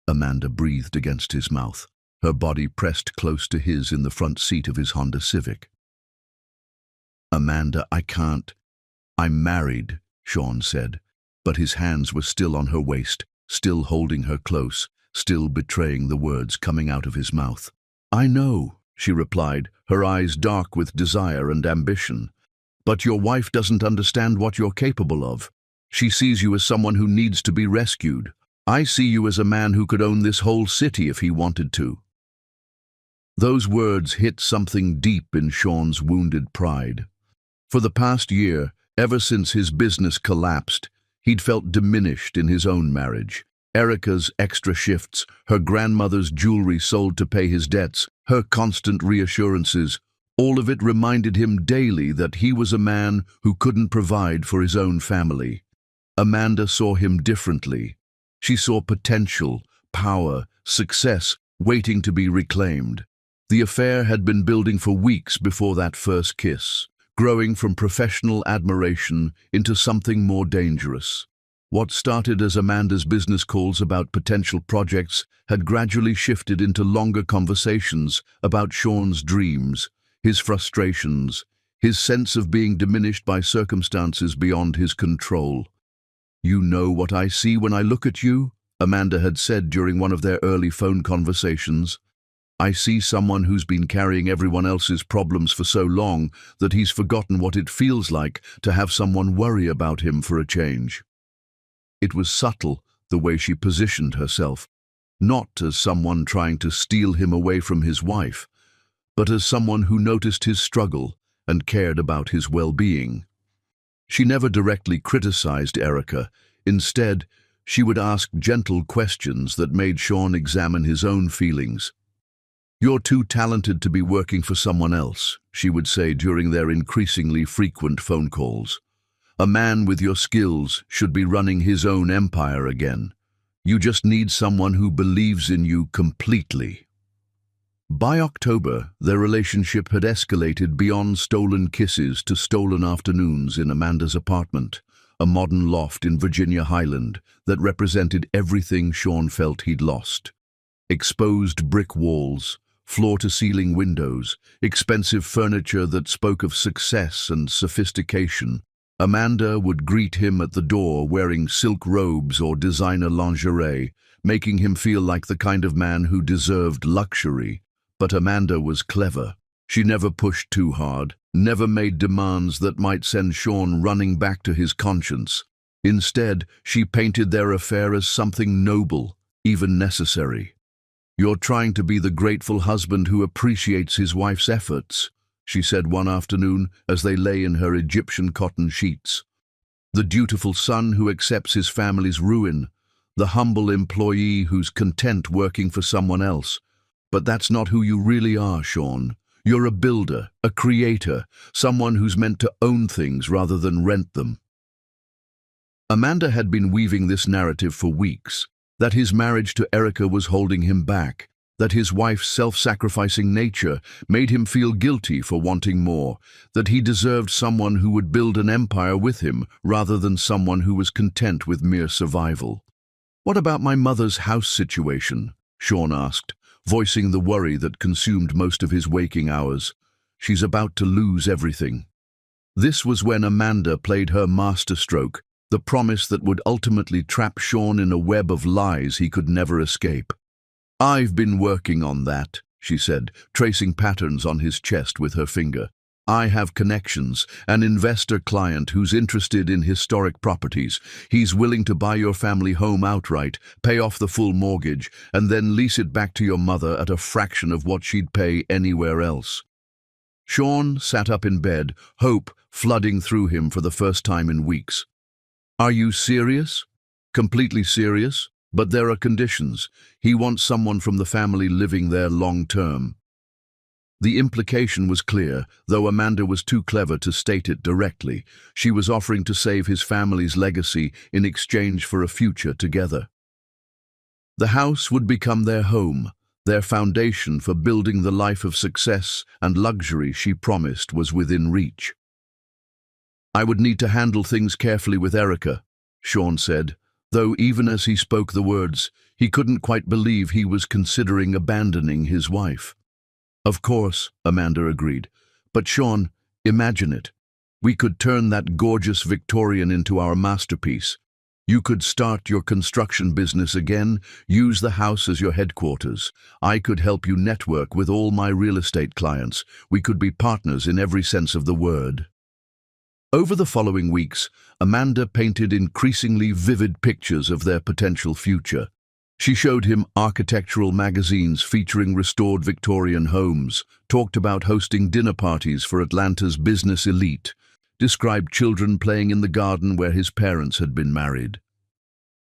Amanda breathed against his mouth, her body pressed close to his in the front seat of his Honda Civic. "Amanda, I can't. I'm married," Sean said, but his hands were still on her waist, still holding her close, still betraying the words coming out of his mouth. "I know," she replied, her eyes dark with desire and ambition. "But your wife doesn't understand what you're capable of. She sees you as someone who needs to be rescued. I see you as a man who could own this whole city if he wanted to." Those words hit something deep in Sean's wounded pride. For the past year, ever since his business collapsed, he'd felt diminished in his own marriage. Erica's extra shifts, her grandmother's jewelry sold to pay his debts, her constant reassurances, all of it reminded him daily that he was a man who couldn't provide for his own family. Amanda saw him differently. She saw potential, power, success waiting to be reclaimed. The affair had been building for weeks before that first kiss, growing from professional admiration into something more dangerous. What started as Amanda's business calls about potential projects had gradually shifted into longer conversations about Sean's dreams, his frustrations, his sense of being diminished by circumstances beyond his control. "You know what I see when I look at you?" Amanda had said during one of their early phone conversations. "I see someone who's been carrying everyone else's problems for so long that he's forgotten what it feels like to have someone worry about him for a change." It was subtle, the way she positioned herself, not as someone trying to steal him away from his wife, but as someone who noticed his struggle and cared about his well-being. She never directly criticized Erica. Instead, she would ask gentle questions that made Sean examine his own feelings. "You're too talented to be working for someone else," she would say during their increasingly frequent phone calls. "A man with your skills should be running his own empire again. You just need someone who believes in you completely." By October, their relationship had escalated beyond stolen kisses to stolen afternoons in Amanda's apartment, a modern loft in Virginia Highland that represented everything Sean felt he'd lost. Exposed brick walls, floor-to-ceiling windows, expensive furniture that spoke of success and sophistication. Amanda would greet him at the door wearing silk robes or designer lingerie, making him feel like the kind of man who deserved luxury. But Amanda was clever. She never pushed too hard, never made demands that might send Sean running back to his conscience. Instead, she painted their affair as something noble, even necessary. "You're trying to be the grateful husband who appreciates his wife's efforts," she said one afternoon as they lay in her Egyptian cotton sheets. "The dutiful son who accepts his family's ruin, the humble employee who's content working for someone else. But that's not who you really are, Sean. You're a builder, a creator, someone who's meant to own things rather than rent them." Amanda had been weaving this narrative for weeks, that his marriage to Erica was holding him back, that his wife's self-sacrificing nature made him feel guilty for wanting more, that he deserved someone who would build an empire with him rather than someone who was content with mere survival. "What about my mother's house situation?" Sean asked, voicing the worry that consumed most of his waking hours. "She's about to lose everything." This was when Amanda played her masterstroke, the promise that would ultimately trap Sean in a web of lies he could never escape. "I've been working on that," she said, tracing patterns on his chest with her finger. "I have connections, an investor client who's interested in historic properties. He's willing to buy your family home outright, pay off the full mortgage, and then lease it back to your mother at a fraction of what she'd pay anywhere else." Sean sat up in bed, hope flooding through him for the first time in weeks. "Are you serious?" "Completely serious, but there are conditions. He wants someone from the family living there long term." The implication was clear, though Amanda was too clever to state it directly. She was offering to save his family's legacy in exchange for a future together. The house would become their home, their foundation for building the life of success and luxury she promised was within reach. "I would need to handle things carefully with Erica," Sean said, though even as he spoke the words, he couldn't quite believe he was considering abandoning his wife. "Of course," Amanda agreed. "But Sean, imagine it. We could turn that gorgeous Victorian into our masterpiece. You could start your construction business again, use the house as your headquarters. I could help you network with all my real estate clients. We could be partners in every sense of the word." Over the following weeks, Amanda painted increasingly vivid pictures of their potential future. She showed him architectural magazines featuring restored Victorian homes, talked about hosting dinner parties for Atlanta's business elite, described children playing in the garden where his parents had been married.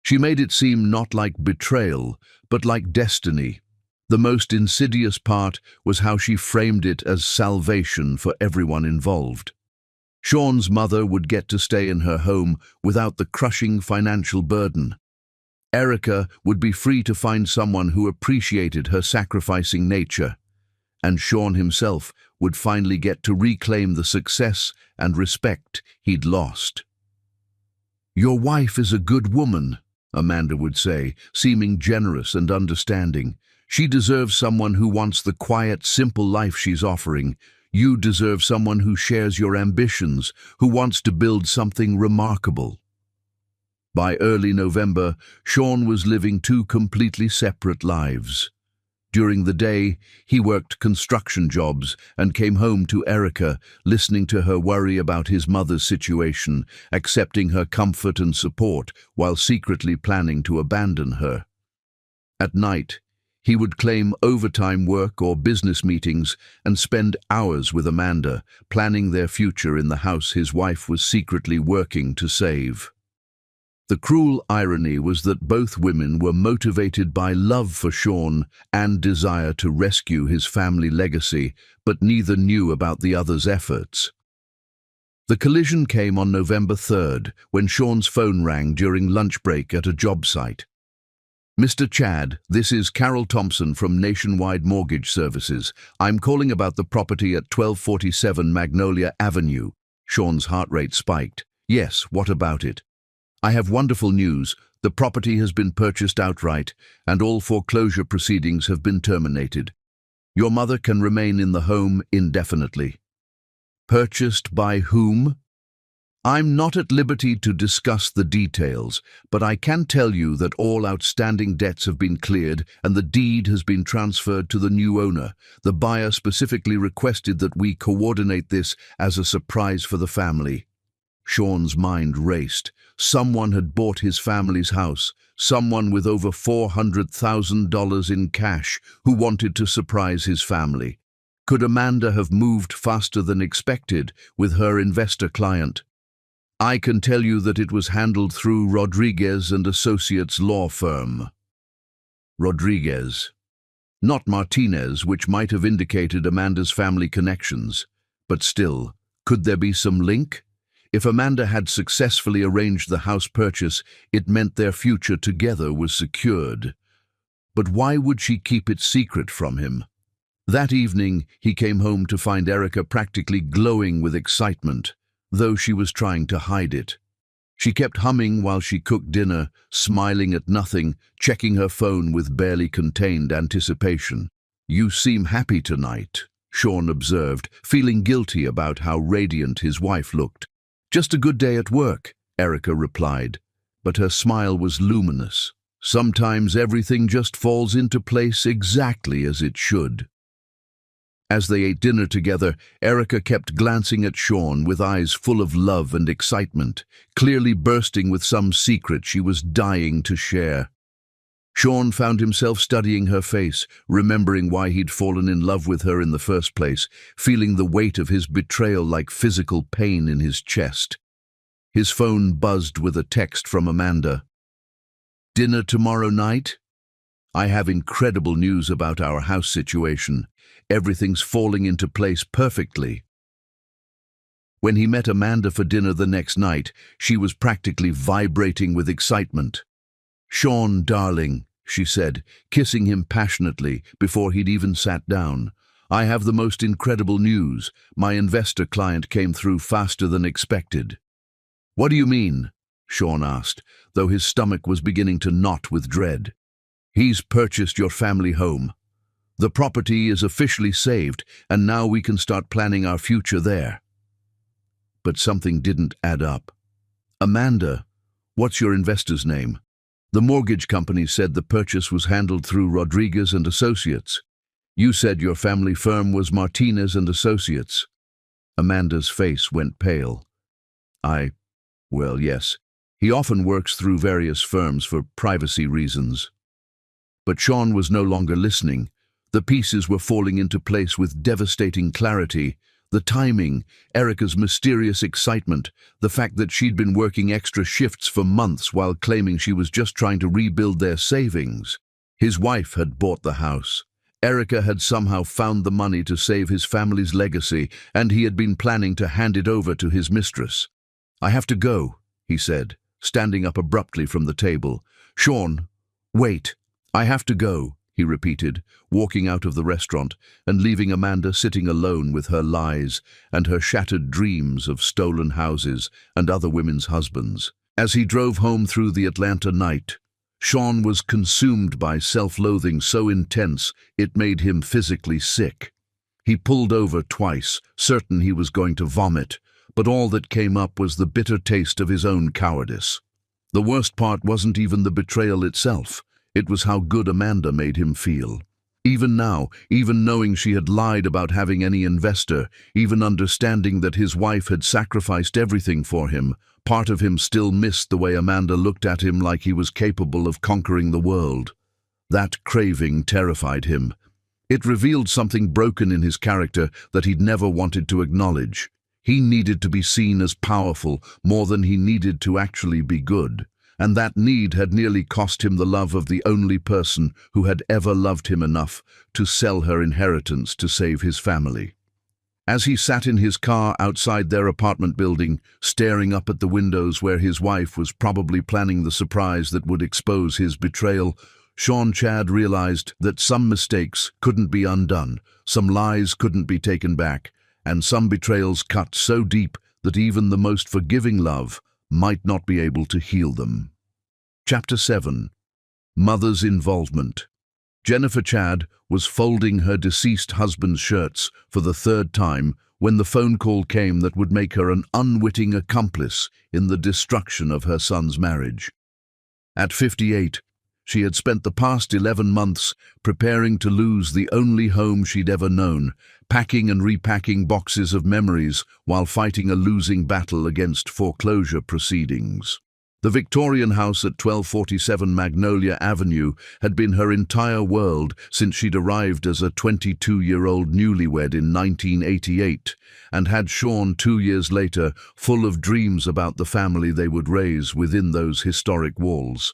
She made it seem not like betrayal, but like destiny. The most insidious part was how she framed it as salvation for everyone involved. Sean's mother would get to stay in her home without the crushing financial burden. Erica would be free to find someone who appreciated her sacrificing nature, and Sean himself would finally get to reclaim the success and respect he'd lost. "Your wife is a good woman," Amanda would say, seeming generous and understanding. "She deserves someone who wants the quiet, simple life she's offering. You deserve someone who shares your ambitions, who wants to build something remarkable." By early November, Sean was living two completely separate lives. During the day, he worked construction jobs and came home to Erica, listening to her worry about his mother's situation, accepting her comfort and support while secretly planning to abandon her. At night, he would claim overtime work or business meetings and spend hours with Amanda, planning their future in the house his wife was secretly working to save. The cruel irony was that both women were motivated by love for Sean and desire to rescue his family legacy, but neither knew about the other's efforts. The collision came on November 3rd, when Sean's phone rang during lunch break at a job site. "Mr. Chad, this is Carol Thompson from Nationwide Mortgage Services. I'm calling about the property at 1247 Magnolia Avenue." Sean's heart rate spiked. "Yes, what about it?" "I have wonderful news. The property has been purchased outright, and all foreclosure proceedings have been terminated. Your mother can remain in the home indefinitely." "Purchased by whom?" "I'm not at liberty to discuss the details, but I can tell you that all outstanding debts have been cleared and the deed has been transferred to the new owner. The buyer specifically requested that we coordinate this as a surprise for the family." Sean's mind raced. Someone had bought his family's house, someone with over $400,000 in cash who wanted to surprise his family. Could Amanda have moved faster than expected with her investor client? "I can tell you that it was handled through Rodriguez and Associates law firm." Rodriguez. Not Martinez, which might have indicated Amanda's family connections. But still, could there be some link? If Amanda had successfully arranged the house purchase, it meant their future together was secured. But why would she keep it secret from him? That evening, he came home to find Erica practically glowing with excitement, though she was trying to hide it. She kept humming while she cooked dinner, smiling at nothing, checking her phone with barely contained anticipation. "You seem happy tonight," Sean observed, feeling guilty about how radiant his wife looked. "Just a good day at work," Erica replied, but her smile was luminous. Sometimes everything just falls into place exactly as it should. As they ate dinner together, Erica kept glancing at Sean with eyes full of love and excitement, clearly bursting with some secret she was dying to share. Sean found himself studying her face, remembering why he'd fallen in love with her in the first place, feeling the weight of his betrayal like physical pain in his chest. His phone buzzed with a text from Amanda. "Dinner tomorrow night? I have incredible news about our house situation. Everything's falling into place perfectly." When he met Amanda for dinner the next night, she was practically vibrating with excitement. "Sean, darling," she said, kissing him passionately before he'd even sat down. "I have the most incredible news. My investor client came through faster than expected." "What do you mean?" Sean asked, though his stomach was beginning to knot with dread. "He's purchased your family home. The property is officially saved, and now we can start planning our future there." But something didn't add up. "Amanda, what's your investor's name? The mortgage company said the purchase was handled through Rodriguez and Associates. You said your family firm was Martinez and Associates." Amanda's face went pale. Well, yes. He often works through various firms for privacy reasons." But Sean was no longer listening. The pieces were falling into place with devastating clarity. The timing, Erica's mysterious excitement, the fact that she'd been working extra shifts for months while claiming she was just trying to rebuild their savings. His wife had bought the house. Erica had somehow found the money to save his family's legacy, and he had been planning to hand it over to his mistress. "I have to go," he said, standing up abruptly from the table. "Sean, wait. I have to go," he repeated, walking out of the restaurant and leaving Amanda sitting alone with her lies and her shattered dreams of stolen houses and other women's husbands. As he drove home through the Atlanta night, Sean was consumed by self-loathing so intense it made him physically sick. He pulled over twice, certain he was going to vomit, but all that came up was the bitter taste of his own cowardice. The worst part wasn't even the betrayal itself. It was how good Amanda made him feel. Even now, even knowing she had lied about having any investor, even understanding that his wife had sacrificed everything for him, part of him still missed the way Amanda looked at him like he was capable of conquering the world. That craving terrified him. It revealed something broken in his character that he'd never wanted to acknowledge. He needed to be seen as powerful more than he needed to actually be good. And that need had nearly cost him the love of the only person who had ever loved him enough to sell her inheritance to save his family. As he sat in his car outside their apartment building, staring up at the windows where his wife was probably planning the surprise that would expose his betrayal, Sean Chad realized that some mistakes couldn't be undone, some lies couldn't be taken back, and some betrayals cut so deep that even the most forgiving love might not be able to heal them. Chapter 7. Mother's Involvement. Jennifer Chad was folding her deceased husband's shirts for the third time when the phone call came that would make her an unwitting accomplice in the destruction of her son's marriage. At 58, she had spent the past 11 months preparing to lose the only home she'd ever known, packing and repacking boxes of memories while fighting a losing battle against foreclosure proceedings. The Victorian house at 1247 Magnolia Avenue had been her entire world since she'd arrived as a 22-year-old newlywed in 1988, and had Sean 2 years later, full of dreams about the family they would raise within those historic walls.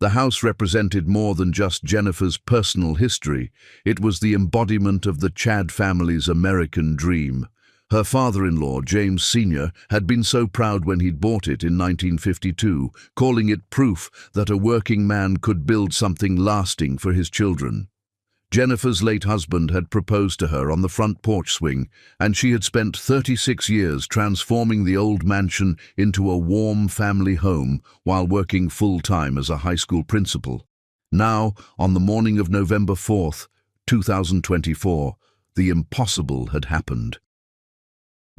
The house represented more than just Jennifer's personal history. It was the embodiment of the Chad family's American dream. Her father-in-law, James Sr., had been so proud when he'd bought it in 1952, calling it proof that a working man could build something lasting for his children. Jennifer's late husband had proposed to her on the front porch swing, and she had spent 36 years transforming the old mansion into a warm family home while working full-time as a high school principal. Now, on the morning of November 4th, 2024, the impossible had happened.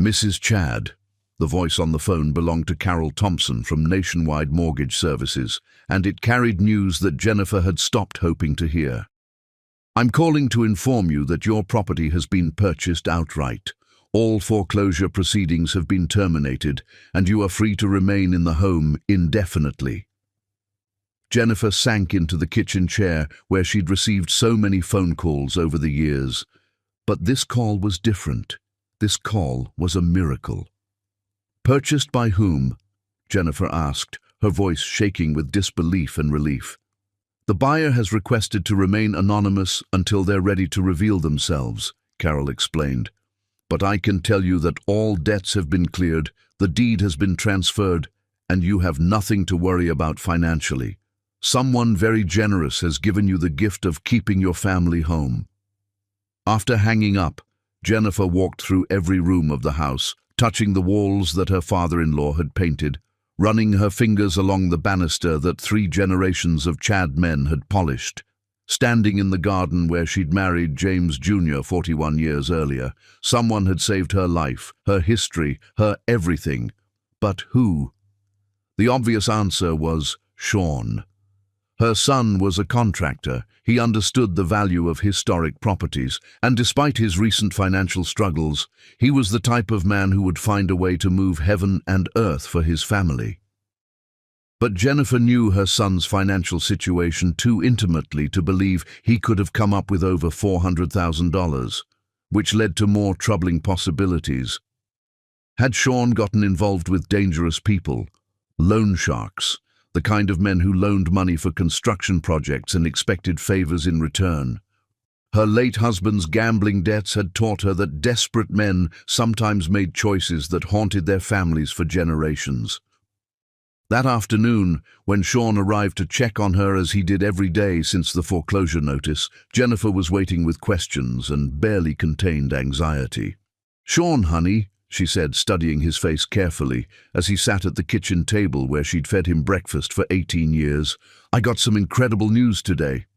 Mrs. Chad, the voice on the phone belonged to Carol Thompson from Nationwide Mortgage Services, and it carried news that Jennifer had stopped hoping to hear. I'm calling to inform you that your property has been purchased outright. All foreclosure proceedings have been terminated, and you are free to remain in the home indefinitely. Jennifer sank into the kitchen chair where she'd received so many phone calls over the years. But this call was different. This call was a miracle. Purchased by whom? Jennifer asked, her voice shaking with disbelief and relief. The buyer has requested to remain anonymous until they're ready to reveal themselves, Carol explained. But I can tell you that all debts have been cleared, the deed has been transferred, and you have nothing to worry about financially. Someone very generous has given you the gift of keeping your family home. After hanging up, Jennifer walked through every room of the house, touching the walls that her father-in-law had painted, running her fingers along the banister that 3 generations of Chad men had polished. Standing in the garden where she'd married James Jr. 41 years earlier, someone had saved her life, her history, her everything. But who? The obvious answer was Sean. Her son was a contractor. He understood the value of historic properties, and despite his recent financial struggles, he was the type of man who would find a way to move heaven and earth for his family. But Jennifer knew her son's financial situation too intimately to believe he could have come up with over $400,000, which led to more troubling possibilities. Had Sean gotten involved with dangerous people, loan sharks, the kind of men who loaned money for construction projects and expected favors in return? Her late husband's gambling debts had taught her that desperate men sometimes made choices that haunted their families for generations. That afternoon, when Sean arrived to check on her as he did every day since the foreclosure notice, Jennifer was waiting with questions and barely contained anxiety. "Sean, honey," she said, studying his face carefully as he sat at the kitchen table where she'd fed him breakfast for 18 years. "I got some incredible news today."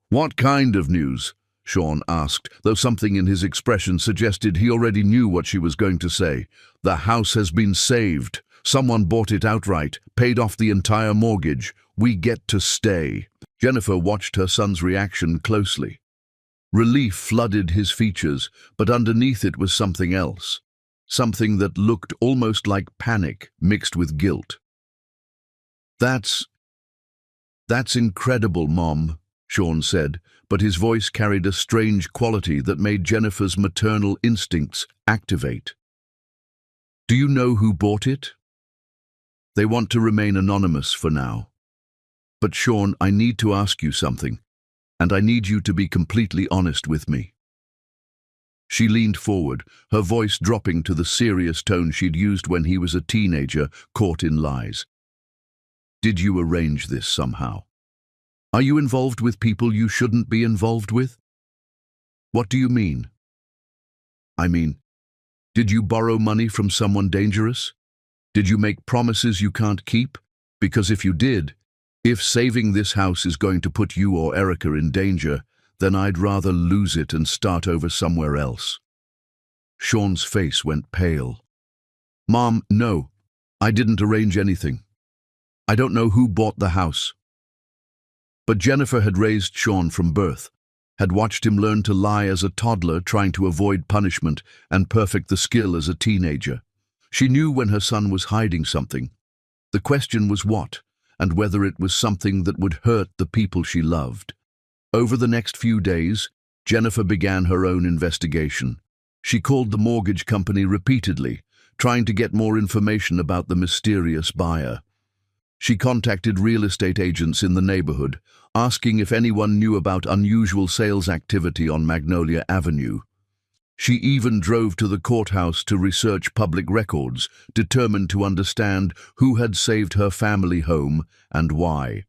"What kind of news?" Sean asked, though something in his expression suggested he already knew what she was going to say. "The house has been saved. Someone bought it outright, paid off the entire mortgage. We get to stay." Jennifer watched her son's reaction closely. Relief flooded his features, but underneath it was something else. Something that looked almost like panic mixed with guilt. That's incredible, Mom," Sean said, but his voice carried a strange quality that made Jennifer's maternal instincts activate. "Do you know who bought it?" "They want to remain anonymous for now. But Sean, I need to ask you something, and I need you to be completely honest with me." She leaned forward, her voice dropping to the serious tone she'd used when he was a teenager caught in lies. "Did you arrange this somehow? Are you involved with people you shouldn't be involved with?" "What do you mean?" "I mean, did you borrow money from someone dangerous? Did you make promises you can't keep? Because if you did, if saving this house is going to put you or Erica in danger, then I'd rather lose it and start over somewhere else." Sean's face went pale. "Mom, no, I didn't arrange anything. I don't know who bought the house." But Jennifer had raised Sean from birth, had watched him learn to lie as a toddler trying to avoid punishment and perfect the skill as a teenager. She knew when her son was hiding something. The question was what, and whether it was something that would hurt the people she loved. Over the next few days, Jennifer began her own investigation. She called the mortgage company repeatedly, trying to get more information about the mysterious buyer. She contacted real estate agents in the neighborhood, asking if anyone knew about unusual sales activity on Magnolia Avenue. She even drove to the courthouse to research public records, determined to understand who had saved her family home and why.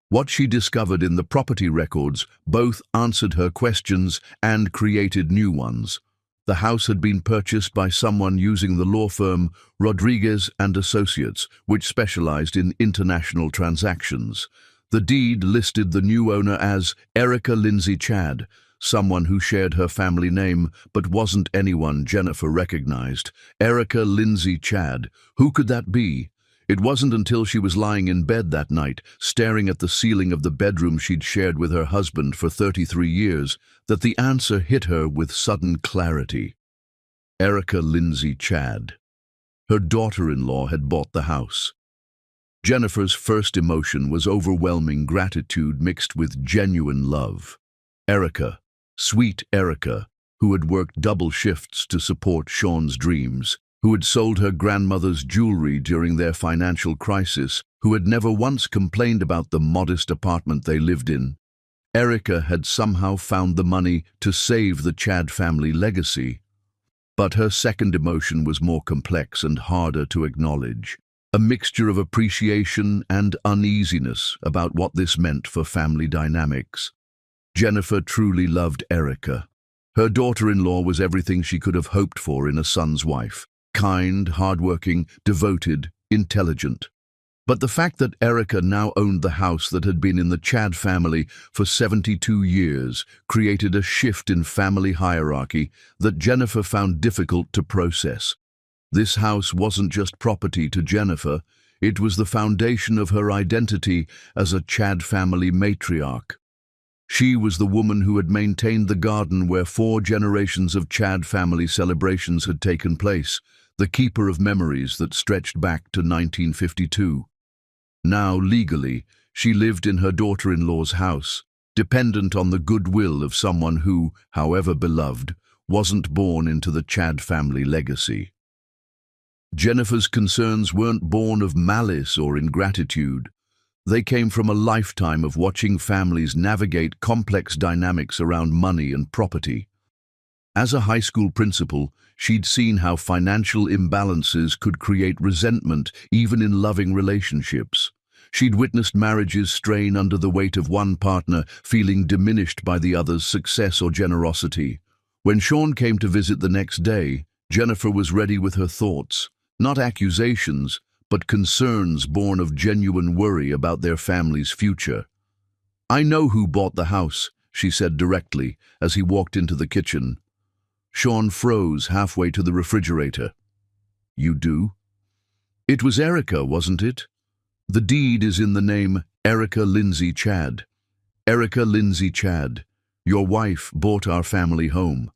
What she discovered in the property records both answered her questions and created new ones. The house had been purchased by someone using the law firm Rodriguez and Associates, which specialized in international transactions. The deed listed the new owner as Erica Lindsay Chadd, someone who shared her family name but wasn't anyone Jennifer recognized. Erica Lindsay Chadd, who could that be? It wasn't until she was lying in bed that night, staring at the ceiling of the bedroom she'd shared with her husband for 33 years, that the answer hit her with sudden clarity. Erica Lindsay Chadd. Her daughter-in-law had bought the house. Jennifer's first emotion was overwhelming gratitude mixed with genuine love. Erica, sweet Erica, who had worked double shifts to support Sean's dreams, who had sold her grandmother's jewelry during their financial crisis, who had never once complained about the modest apartment they lived in. Erica had somehow found the money to save the Chadd family legacy. But her second emotion was more complex and harder to acknowledge, a mixture of appreciation and uneasiness about what this meant for family dynamics. Jennifer truly loved Erica. Her daughter-in-law was everything she could have hoped for in a son's wife. Kind, hardworking, devoted, intelligent. But the fact that Erica now owned the house that had been in the Chadd family for 72 years created a shift in family hierarchy that Jennifer found difficult to process. This house wasn't just property to Jennifer, it was the foundation of her identity as a Chadd family matriarch. She was the woman who had maintained the garden where 4 generations of Chadd family celebrations had taken place, the keeper of memories that stretched back to 1952. Now, legally, she lived in her daughter-in-law's house, dependent on the goodwill of someone who, however beloved, wasn't born into the Chadd family legacy. Jennifer's concerns weren't born of malice or ingratitude. They came from a lifetime of watching families navigate complex dynamics around money and property. As a high school principal, she'd seen how financial imbalances could create resentment even in loving relationships. She'd witnessed marriages strain under the weight of one partner feeling diminished by the other's success or generosity. When Sean came to visit the next day, Jennifer was ready with her thoughts, not accusations, but concerns born of genuine worry about their family's future. "I know who bought the house," she said directly as he walked into the kitchen. Sean froze halfway to the refrigerator. "You do?" "It was Erica, wasn't it? The deed is in the name Erica Lindsay Chadd. Erica Lindsay Chadd, your wife bought our family home."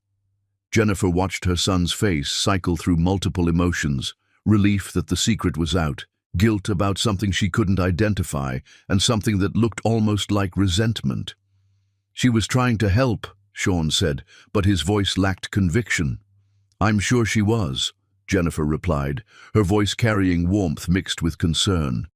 Jennifer watched her son's face cycle through multiple emotions, relief that the secret was out, guilt about something she couldn't identify, and something that looked almost like resentment. "She was trying to help," Sean said, but his voice lacked conviction. "I'm sure she was," Jennifer replied, her voice carrying warmth mixed with concern.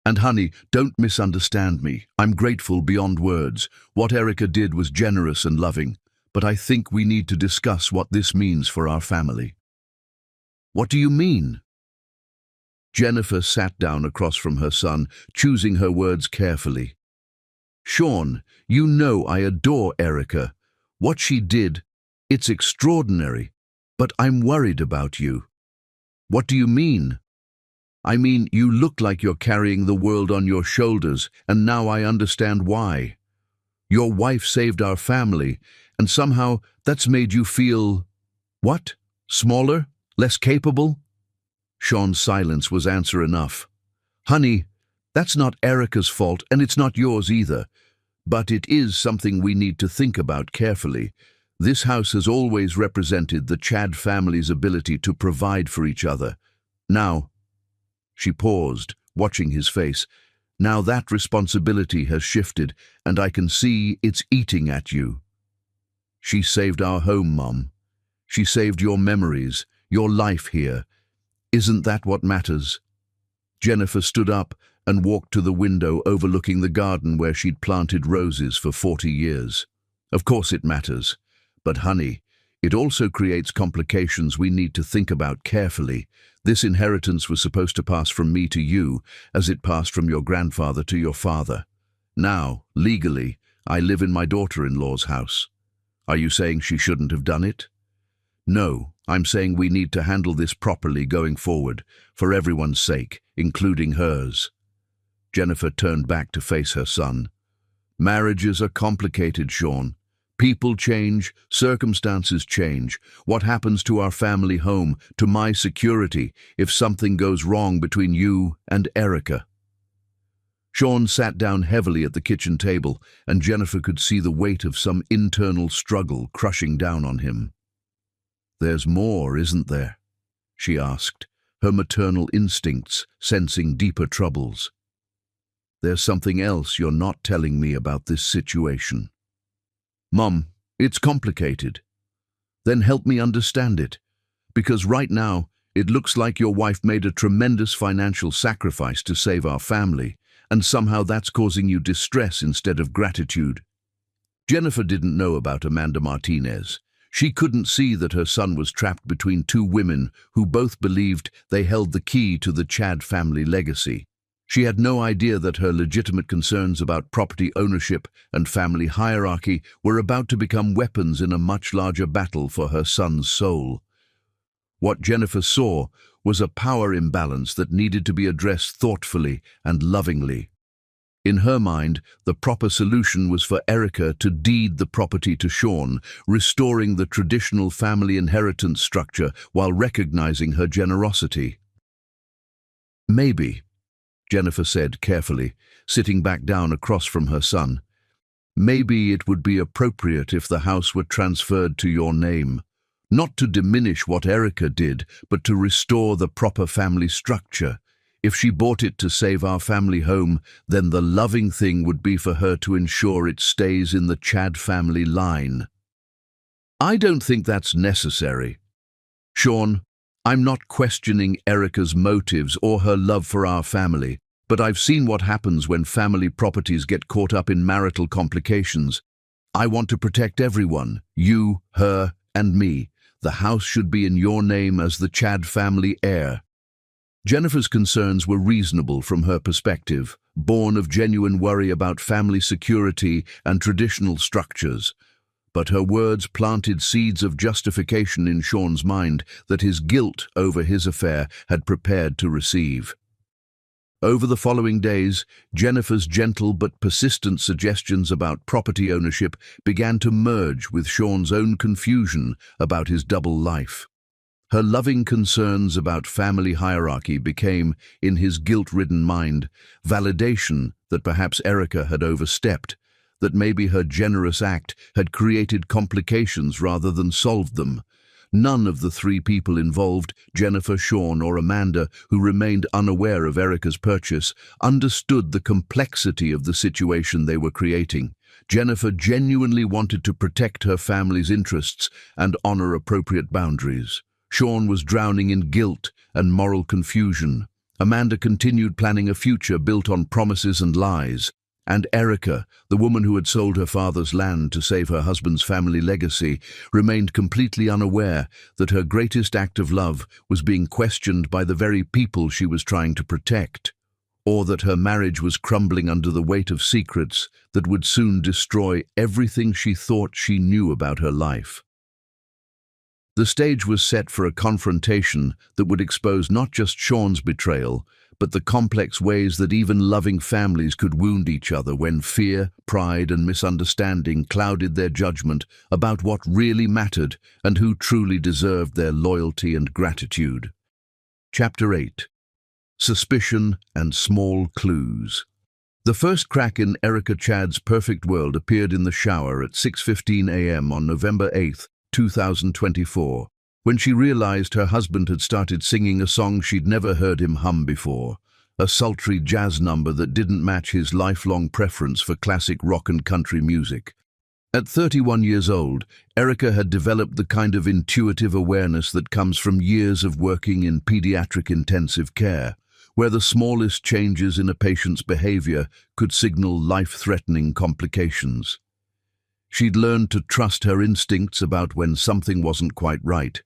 "And honey, don't misunderstand me. I'm grateful beyond words. What Erica did was generous and loving, but I think we need to discuss what this means for our family." "What do you mean?" Jennifer sat down across from her son, choosing her words carefully. "Sean, you know I adore Erica. What she did, it's extraordinary, but I'm worried about you." "What do you mean?" "I mean, you look like you're carrying the world on your shoulders, and now I understand why. Your wife saved our family, and somehow that's made you feel, what? Smaller? Less capable?" Sean's silence was answer enough. "Honey, that's not Erica's fault, and it's not yours either. But it is something we need to think about carefully. This house has always represented the Chadd family's ability to provide for each other. Now," she paused, watching his face, "now that responsibility has shifted, and I can see it's eating at you. She saved our home, Mom. She saved your memories, your life here. Isn't that what matters?" Jennifer stood up and walked to the window overlooking the garden where she'd planted roses for 40 years. "Of course it matters. But honey, It also creates complications we need to think about carefully. This inheritance was supposed to pass from me to you, as it passed from your grandfather to your father. Now, legally, I live in my daughter-in-law's house. Are you saying she shouldn't have done it? No, I'm saying we need to handle this properly going forward, for everyone's sake, including hers. Jennifer turned back to face her son. Marriages are complicated, Sean. People change, circumstances change. What happens to our family home, to my security, if something goes wrong between you and Erica? Sean sat down heavily at the kitchen table, and Jennifer could see the weight of some internal struggle crushing down on him. "There's more, isn't there?" she asked, her maternal instincts sensing deeper troubles. "There's something else you're not telling me about this situation." "Mum, it's complicated." "Then help me understand it, because right now it looks like your wife made a tremendous financial sacrifice to save our family, and somehow that's causing you distress instead of gratitude." Jennifer didn't know about Amanda Martinez. She couldn't see that her son was trapped between two women who both believed they held the key to the Chad family legacy. She had no idea that her legitimate concerns about property ownership and family hierarchy were about to become weapons in a much larger battle for her son's soul. What Jennifer saw was a power imbalance that needed to be addressed thoughtfully and lovingly. In her mind, the proper solution was for Erica to deed the property to Sean, restoring the traditional family inheritance structure while recognizing her generosity. "Maybe," Jennifer said carefully, sitting back down across from her son, "maybe it would be appropriate if the house were transferred to your name. Not to diminish what Erica did, but to restore the proper family structure. If she bought it to save our family home, then the loving thing would be for her to ensure it stays in the Chad family line." "I don't think that's necessary. Sean, I'm not questioning Erica's motives or her love for our family, but I've seen what happens when family properties get caught up in marital complications. I want to protect everyone, you, her, and me. The house should be in your name as the Chad family heir." Jennifer's concerns were reasonable from her perspective, born of genuine worry about family security and traditional structures. But her words planted seeds of justification in Sean's mind that his guilt over his affair had prepared to receive. Over the following days, Jennifer's gentle but persistent suggestions about property ownership began to merge with Sean's own confusion about his double life. Her loving concerns about family hierarchy became, in his guilt-ridden mind, validation that perhaps Erica had overstepped, that maybe her generous act had created complications rather than solved them. None of the three people involved, Jennifer, Sean, or Amanda, who remained unaware of Erica's purchase, understood the complexity of the situation they were creating. Jennifer genuinely wanted to protect her family's interests and honor appropriate boundaries. Sean was drowning in guilt and moral confusion. Amanda continued planning a future built on promises and lies. And Erica, the woman who had sold her father's land to save her husband's family legacy, remained completely unaware that her greatest act of love was being questioned by the very people she was trying to protect, or that her marriage was crumbling under the weight of secrets that would soon destroy everything she thought she knew about her life. The stage was set for a confrontation that would expose not just Sean's betrayal, but the complex ways that even loving families could wound each other when fear, pride, and misunderstanding clouded their judgment about what really mattered and who truly deserved their loyalty and gratitude. Chapter 8. Suspicion and Small Clues. The first crack in Erica Chad's perfect world appeared in the shower at 6:15 a.m. on November 8, 2024, when she realized her husband had started singing a song she'd never heard him hum before, a sultry jazz number that didn't match his lifelong preference for classic rock and country music. At 31 years old, Erica had developed the kind of intuitive awareness that comes from years of working in pediatric intensive care, where the smallest changes in a patient's behavior could signal life-threatening complications. She'd learned to trust her instincts about when something wasn't quite right,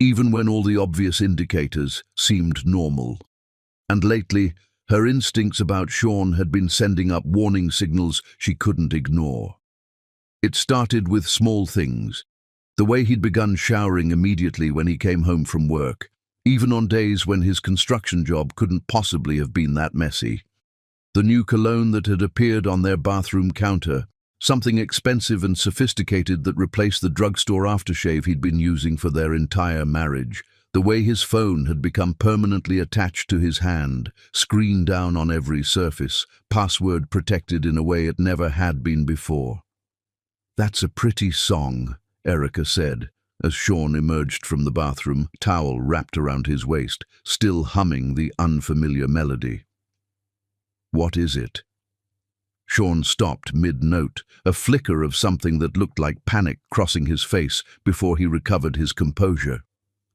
even when all the obvious indicators seemed normal. And lately, her instincts about Sean had been sending up warning signals she couldn't ignore. It started with small things. The way he'd begun showering immediately when he came home from work, even on days when his construction job couldn't possibly have been that messy. The new cologne that had appeared on their bathroom counter, something expensive and sophisticated that replaced the drugstore aftershave he'd been using for their entire marriage. The way his phone had become permanently attached to his hand, screened down on every surface, password protected in a way it never had been before. "That's a pretty song," Erica said, as Sean emerged from the bathroom, towel wrapped around his waist, still humming the unfamiliar melody. "What is it?" Sean stopped mid-note, a flicker of something that looked like panic crossing his face before he recovered his composure.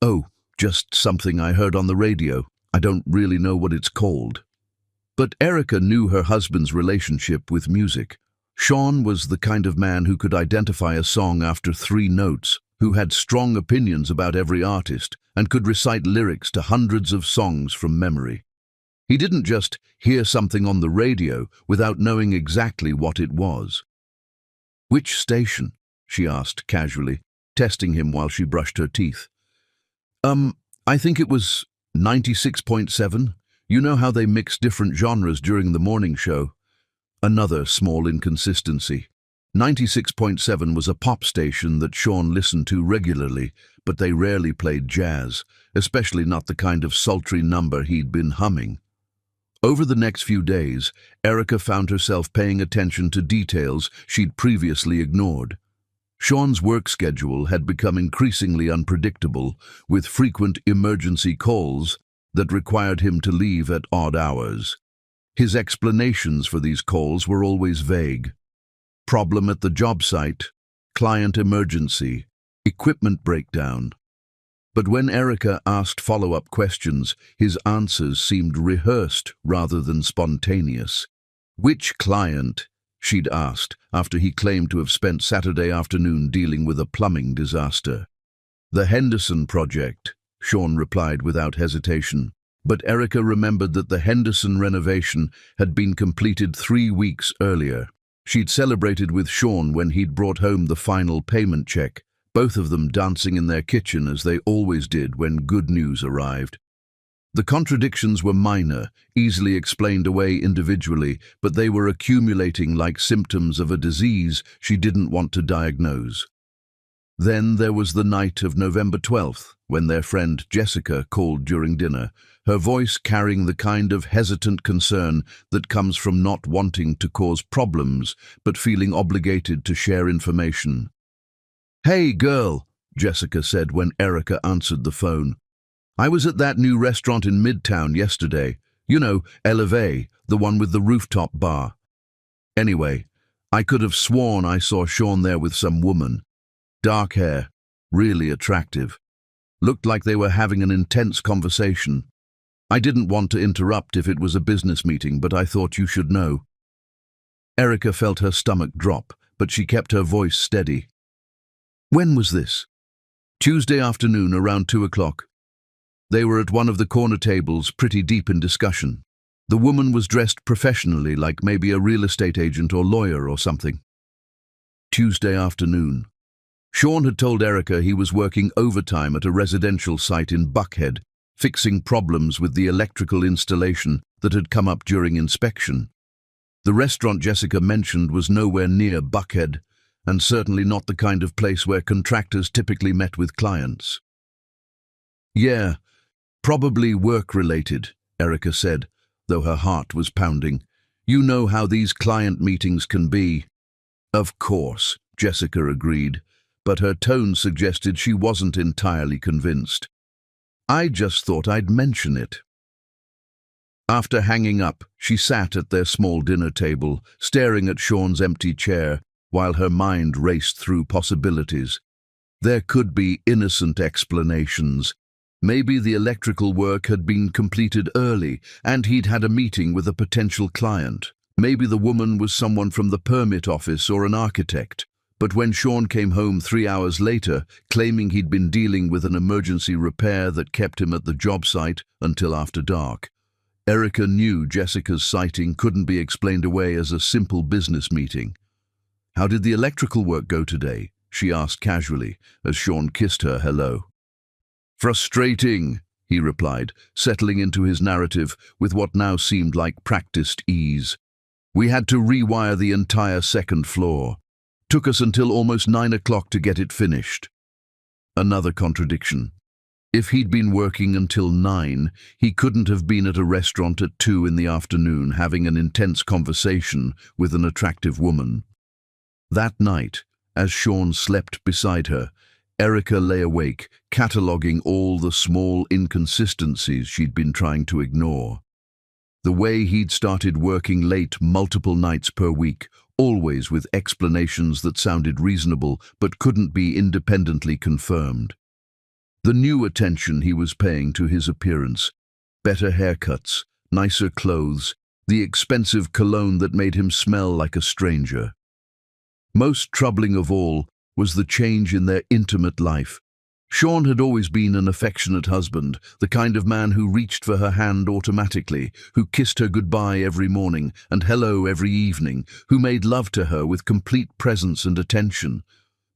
"Oh, just something I heard on the radio. I don't really know what it's called." But Erica knew her husband's relationship with music. Sean was the kind of man who could identify a song after 3 notes, who had strong opinions about every artist, and could recite lyrics to hundreds of songs from memory. He didn't just hear something on the radio without knowing exactly what it was. "Which station?" she asked casually, testing him while she brushed her teeth. I think it was 96.7. You know how they mix different genres during the morning show?" Another small inconsistency. 96.7 was a pop station that Sean listened to regularly, but they rarely played jazz, especially not the kind of sultry number he'd been humming. Over the next few days, Erica found herself paying attention to details she'd previously ignored. Sean's work schedule had become increasingly unpredictable, with frequent emergency calls that required him to leave at odd hours. His explanations for these calls were always vague. Problem at the job site, client emergency, equipment breakdown. But when Erica asked follow-up questions, his answers seemed rehearsed rather than spontaneous. "Which client?" she'd asked, after he claimed to have spent Saturday afternoon dealing with a plumbing disaster. "The Henderson project," Sean replied without hesitation. But Erica remembered that the Henderson renovation had been completed 3 weeks earlier. She'd celebrated with Sean when he'd brought home the final payment check, both of them dancing in their kitchen as they always did when good news arrived. The contradictions were minor, easily explained away individually, but they were accumulating like symptoms of a disease she didn't want to diagnose. Then there was the night of November 12th, when their friend Jessica called during dinner, her voice carrying the kind of hesitant concern that comes from not wanting to cause problems, but feeling obligated to share information. "Hey, girl," Jessica said when Erica answered the phone. "I was at that new restaurant in Midtown yesterday. You know, Elevate, the one with the rooftop bar. Anyway, I could have sworn I saw Sean there with some woman. Dark hair, really attractive. Looked like they were having an intense conversation. I didn't want to interrupt if it was a business meeting, but I thought you should know." Erica felt her stomach drop, but she kept her voice steady. "When was this?" "Tuesday afternoon around 2 o'clock. They were at one of the corner tables, pretty deep in discussion. The woman was dressed professionally, like maybe a real estate agent or lawyer or something." Tuesday afternoon. Sean had told Erica he was working overtime at a residential site in Buckhead, fixing problems with the electrical installation that had come up during inspection. The restaurant Jessica mentioned was nowhere near Buckhead, and certainly not the kind of place where contractors typically met with clients. "Yeah, probably work-related," Erica said, though her heart was pounding. "You know how these client meetings can be." "Of course," Jessica agreed, but her tone suggested she wasn't entirely convinced. "I just thought I'd mention it." After hanging up, she sat at their small dinner table, staring at Sean's empty chair, while her mind raced through possibilities. There could be innocent explanations. Maybe the electrical work had been completed early, and he'd had a meeting with a potential client. Maybe the woman was someone from the permit office or an architect. But when Sean came home 3 hours later, claiming he'd been dealing with an emergency repair that kept him at the job site until after dark, Erica knew Jessica's sighting couldn't be explained away as a simple business meeting. "How did the electrical work go today?" she asked casually as Sean kissed her hello. "Frustrating," he replied, settling into his narrative with what now seemed like practiced ease. "We had to rewire the entire second floor. Took us until almost 9 o'clock to get it finished." Another contradiction. If he'd been working until 9, he couldn't have been at a restaurant at 2 in the afternoon having an intense conversation with an attractive woman. That night, as Sean slept beside her, Erica lay awake, cataloguing all the small inconsistencies she'd been trying to ignore. The way he'd started working late multiple nights per week, always with explanations that sounded reasonable but couldn't be independently confirmed. The new attention he was paying to his appearance, better haircuts, nicer clothes, the expensive cologne that made him smell like a stranger. Most troubling of all was the change in their intimate life. Sean had always been an affectionate husband, the kind of man who reached for her hand automatically, who kissed her goodbye every morning and hello every evening, who made love to her with complete presence and attention.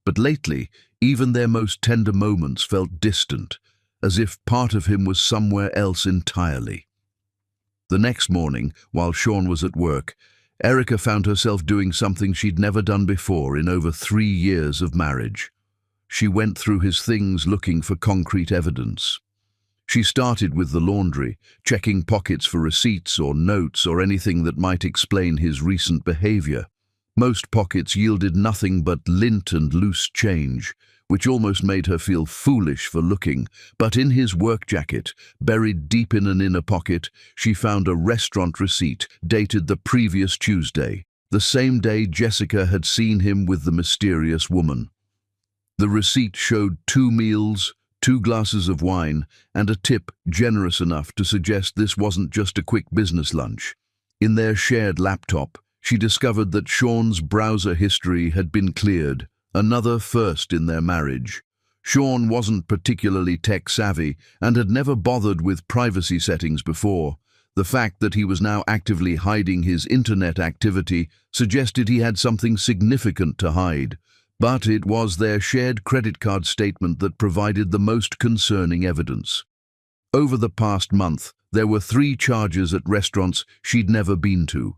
But lately, even their most tender moments felt distant, as if part of him was somewhere else entirely. The next morning, while Sean was at work, Erica found herself doing something she'd never done before in over 3 years of marriage. She went through his things looking for concrete evidence. She started with the laundry, checking pockets for receipts or notes or anything that might explain his recent behavior. Most pockets yielded nothing but lint and loose change, which almost made her feel foolish for looking. But in his work jacket, buried deep in an inner pocket, she found a restaurant receipt dated the previous Tuesday, the same day Jessica had seen him with the mysterious woman. The receipt showed 2 meals, 2 glasses of wine, and a tip generous enough to suggest this wasn't just a quick business lunch. In their shared laptop, she discovered that Sean's browser history had been cleared, another first in their marriage. Sean wasn't particularly tech-savvy and had never bothered with privacy settings before. The fact that he was now actively hiding his internet activity suggested he had something significant to hide. But it was their shared credit card statement that provided the most concerning evidence. Over the past month, there were 3 charges at restaurants she'd never been to.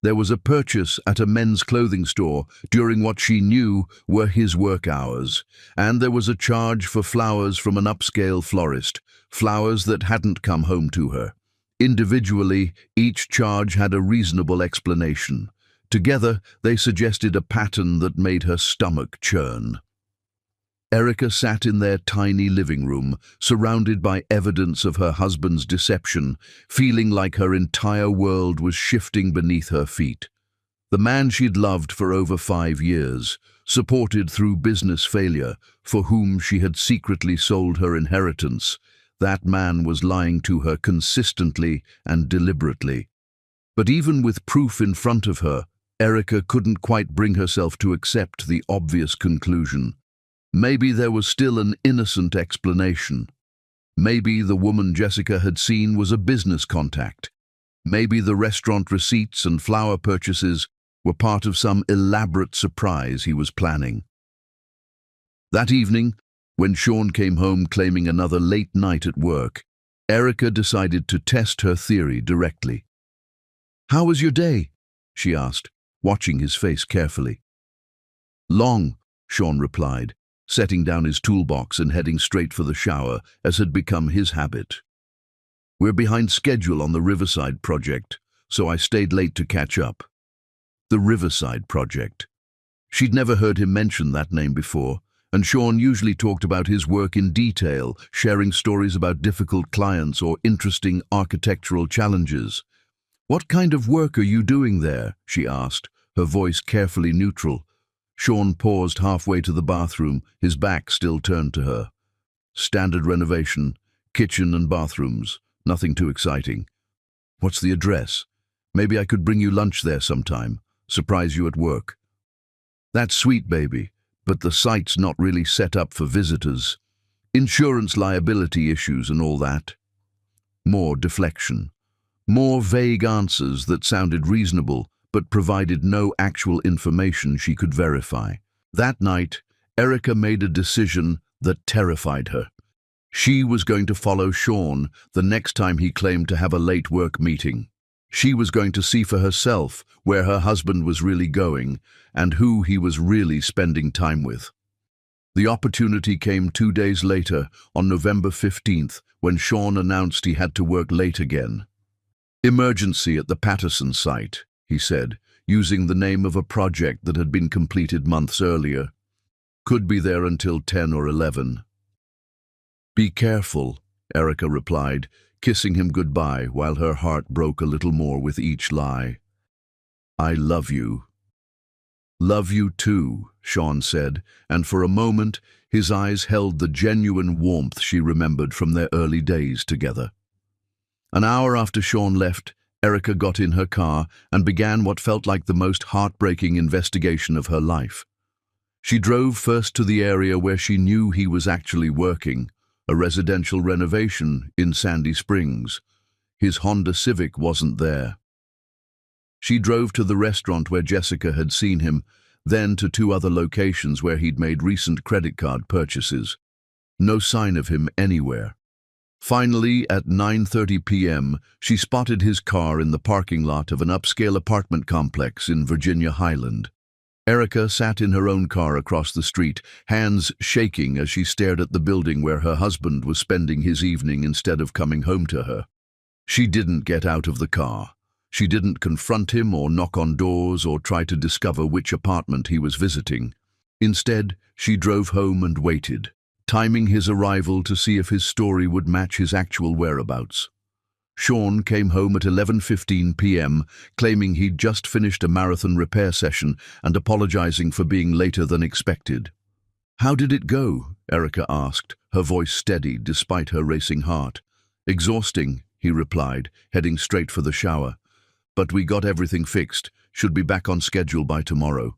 There was a purchase at a men's clothing store during what she knew were his work hours, and there was a charge for flowers from an upscale florist, flowers that hadn't come home to her. Individually, each charge had a reasonable explanation. Together, they suggested a pattern that made her stomach churn. Erica sat in their tiny living room, surrounded by evidence of her husband's deception, feeling like her entire world was shifting beneath her feet. The man she'd loved for over 5 years, supported through business failure, for whom she had secretly sold her inheritance, that man was lying to her consistently and deliberately. But even with proof in front of her, Erica couldn't quite bring herself to accept the obvious conclusion. Maybe there was still an innocent explanation. Maybe the woman Jessica had seen was a business contact. Maybe the restaurant receipts and flower purchases were part of some elaborate surprise he was planning. That evening, when Sean came home claiming another late night at work, Erica decided to test her theory directly. "How was your day?" she asked, watching his face carefully. "Long," Sean replied, setting down his toolbox and heading straight for the shower, as had become his habit. "We're behind schedule on the Riverside project, so I stayed late to catch up." The Riverside project. She'd never heard him mention that name before, and Sean usually talked about his work in detail, sharing stories about difficult clients or interesting architectural challenges. "What kind of work are you doing there?" she asked, her voice carefully neutral. Sean paused halfway to the bathroom, his back still turned to her. "Standard renovation, kitchen and bathrooms, nothing too exciting." "What's the address? Maybe I could bring you lunch there sometime, surprise you at work." That's sweet, baby, but the site's not really set up for visitors. Insurance liability issues and all that. More deflection. More vague answers that sounded reasonable but provided no actual information she could verify. That night, Erica made a decision that terrified her. She was going to follow Sean the next time he claimed to have a late work meeting. She was going to see for herself where her husband was really going and who he was really spending time with. The opportunity came 2 days later, on November 15th, when Sean announced he had to work late again. "Emergency at the Patterson site," he said, using the name of a project that had been completed months earlier. "Could be there until 10 or 11. "Be careful," Erica replied, kissing him goodbye while her heart broke a little more with each lie. "I love you." "Love you too," Sean said, and for a moment his eyes held the genuine warmth she remembered from their early days together. An hour after Sean left, Erica got in her car and began what felt like the most heartbreaking investigation of her life. She drove first to the area where she knew he was actually working, a residential renovation in Sandy Springs. His Honda Civic wasn't there. She drove to the restaurant where Jessica had seen him, then to 2 other locations where he'd made recent credit card purchases. No sign of him anywhere. Finally, at 9:30 p.m., she spotted his car in the parking lot of an upscale apartment complex in Virginia Highland. Erica sat in her own car across the street, hands shaking as she stared at the building where her husband was spending his evening instead of coming home to her. She didn't get out of the car. She didn't confront him or knock on doors or try to discover which apartment he was visiting. Instead, she drove home and waited, timing his arrival to see if his story would match his actual whereabouts. Sean came home at 11:15 p.m., claiming he'd just finished a marathon repair session and apologizing for being later than expected. "How did it go?" Erica asked, her voice steady despite her racing heart. "Exhausting," he replied, heading straight for the shower. "But we got everything fixed. Should be back on schedule by tomorrow."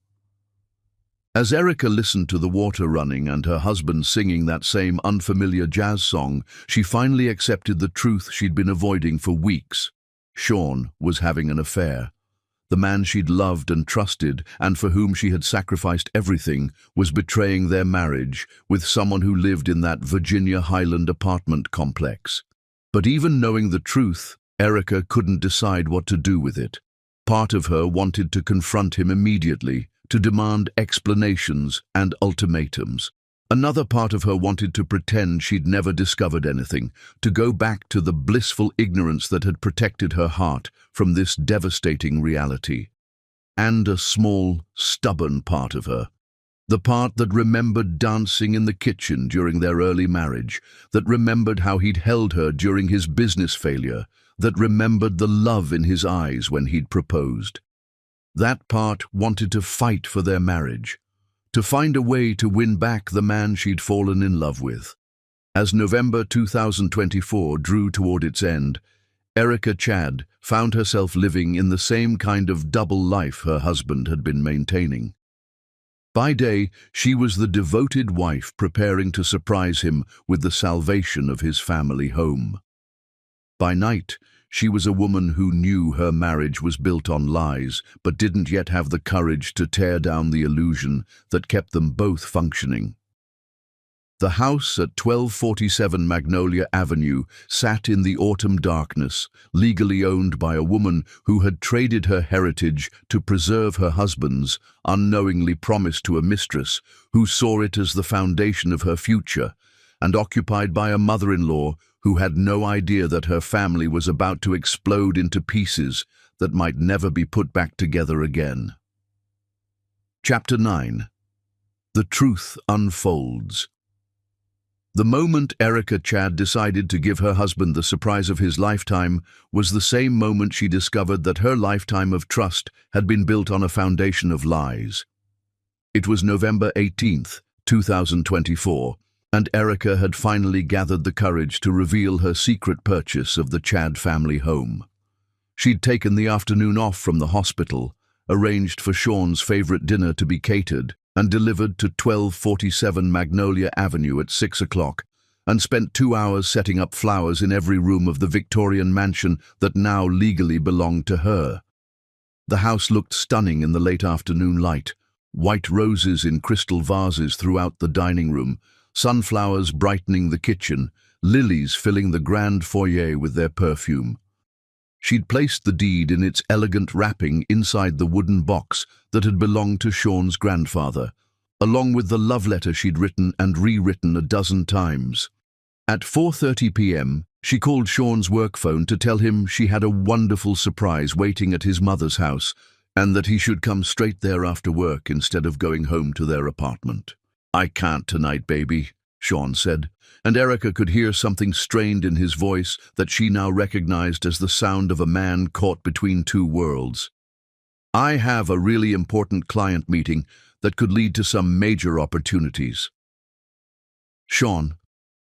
As Erica listened to the water running and her husband singing that same unfamiliar jazz song, she finally accepted the truth she'd been avoiding for weeks. Sean was having an affair. The man she'd loved and trusted, and for whom she had sacrificed everything, was betraying their marriage with someone who lived in that Virginia Highland apartment complex. But even knowing the truth, Erica couldn't decide what to do with it. Part of her wanted to confront him immediately, to demand explanations and ultimatums. Another part of her wanted to pretend she'd never discovered anything, to go back to the blissful ignorance that had protected her heart from this devastating reality. And a small, stubborn part of her. The part that remembered dancing in the kitchen during their early marriage, that remembered how he'd held her during his business failure, that remembered the love in his eyes when he'd proposed. That part wanted to fight for their marriage, to find a way to win back the man she'd fallen in love with. As November 2024 drew toward its end, Erica Chad found herself living in the same kind of double life her husband had been maintaining. By day, she was the devoted wife preparing to surprise him with the salvation of his family home. By night, she was a woman who knew her marriage was built on lies, but didn't yet have the courage to tear down the illusion that kept them both functioning. The house at 1247 Magnolia Avenue sat in the autumn darkness, legally owned by a woman who had traded her heritage to preserve her husband's, unknowingly promised to a mistress who saw it as the foundation of her future, and occupied by a mother-in-law who had no idea that her family was about to explode into pieces that might never be put back together again. Chapter 9. The Truth Unfolds. The moment Erica Chad decided to give her husband the surprise of his lifetime was the same moment she discovered that her lifetime of trust had been built on a foundation of lies. It was November 18th, 2024, and Erica had finally gathered the courage to reveal her secret purchase of the Chad family home. She'd taken the afternoon off from the hospital, arranged for Sean's favorite dinner to be catered, and delivered to 1247 Magnolia Avenue at 6 o'clock, and spent 2 hours setting up flowers in every room of the Victorian mansion that now legally belonged to her. The house looked stunning in the late afternoon light, white roses in crystal vases throughout the dining room, sunflowers brightening the kitchen, lilies filling the grand foyer with their perfume. She'd placed the deed in its elegant wrapping inside the wooden box that had belonged to Sean's grandfather, along with the love letter she'd written and rewritten a dozen times. At 4:30 p.m., she called Sean's work phone to tell him she had a wonderful surprise waiting at his mother's house, and that he should come straight there after work instead of going home to their apartment. "I can't tonight, baby," Sean said, and Erica could hear something strained in his voice that she now recognized as the sound of a man caught between two worlds. "I have a really important client meeting that could lead to some major opportunities." "Sean,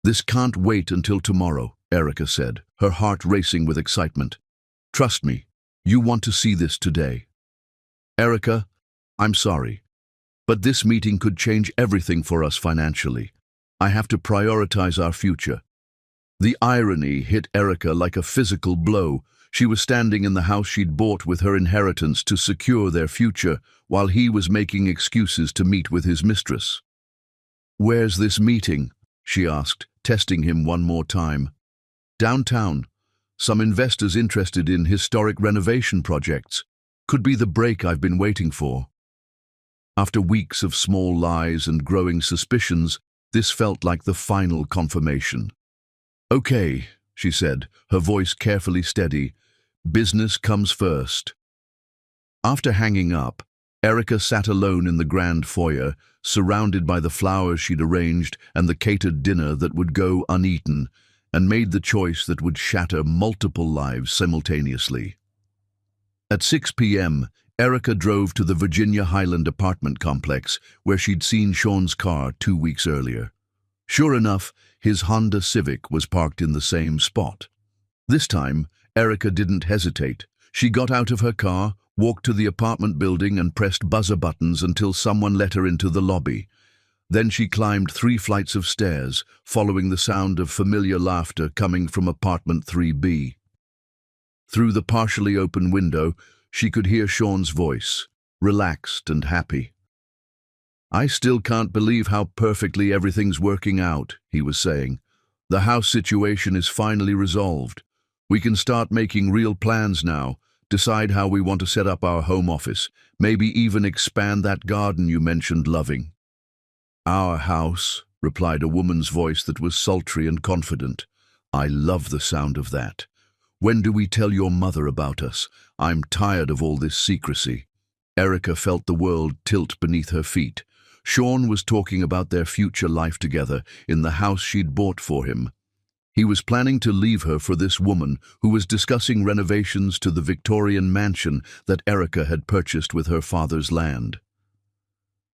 this can't wait until tomorrow," Erica said, her heart racing with excitement. "Trust me, you want to see this today." "Erica, I'm sorry, but this meeting could change everything for us financially. I have to prioritize our future." The irony hit Erica like a physical blow. She was standing in the house she'd bought with her inheritance to secure their future, while he was making excuses to meet with his mistress. "Where's this meeting?" she asked, testing him one more time. "Downtown. Some investors interested in historic renovation projects. Could be the break I've been waiting for." After weeks of small lies and growing suspicions, this felt like the final confirmation. "Okay," she said, her voice carefully steady. "Business comes first." After hanging up, Erica sat alone in the grand foyer, surrounded by the flowers she'd arranged and the catered dinner that would go uneaten, and made the choice that would shatter multiple lives simultaneously. At 6 p.m., Erica drove to the Virginia Highland apartment complex where she'd seen Sean's car 2 weeks earlier. Sure enough, his Honda Civic was parked in the same spot. This time, Erica didn't hesitate. She got out of her car, walked to the apartment building and pressed buzzer buttons until someone let her into the lobby. Then she climbed 3 flights of stairs, following the sound of familiar laughter coming from apartment 3B. Through the partially open window, she could hear Sean's voice, relaxed and happy. "I still can't believe how perfectly everything's working out," he was saying. "The house situation is finally resolved. We can start making real plans now, decide how we want to set up our home office, maybe even expand that garden you mentioned loving." "Our house," replied a woman's voice that was sultry and confident. "I love the sound of that. When do we tell your mother about us? I'm tired of all this secrecy." Erica felt the world tilt beneath her feet. Sean was talking about their future life together in the house she'd bought for him. He was planning to leave her for this woman who was discussing renovations to the Victorian mansion that Erica had purchased with her father's land.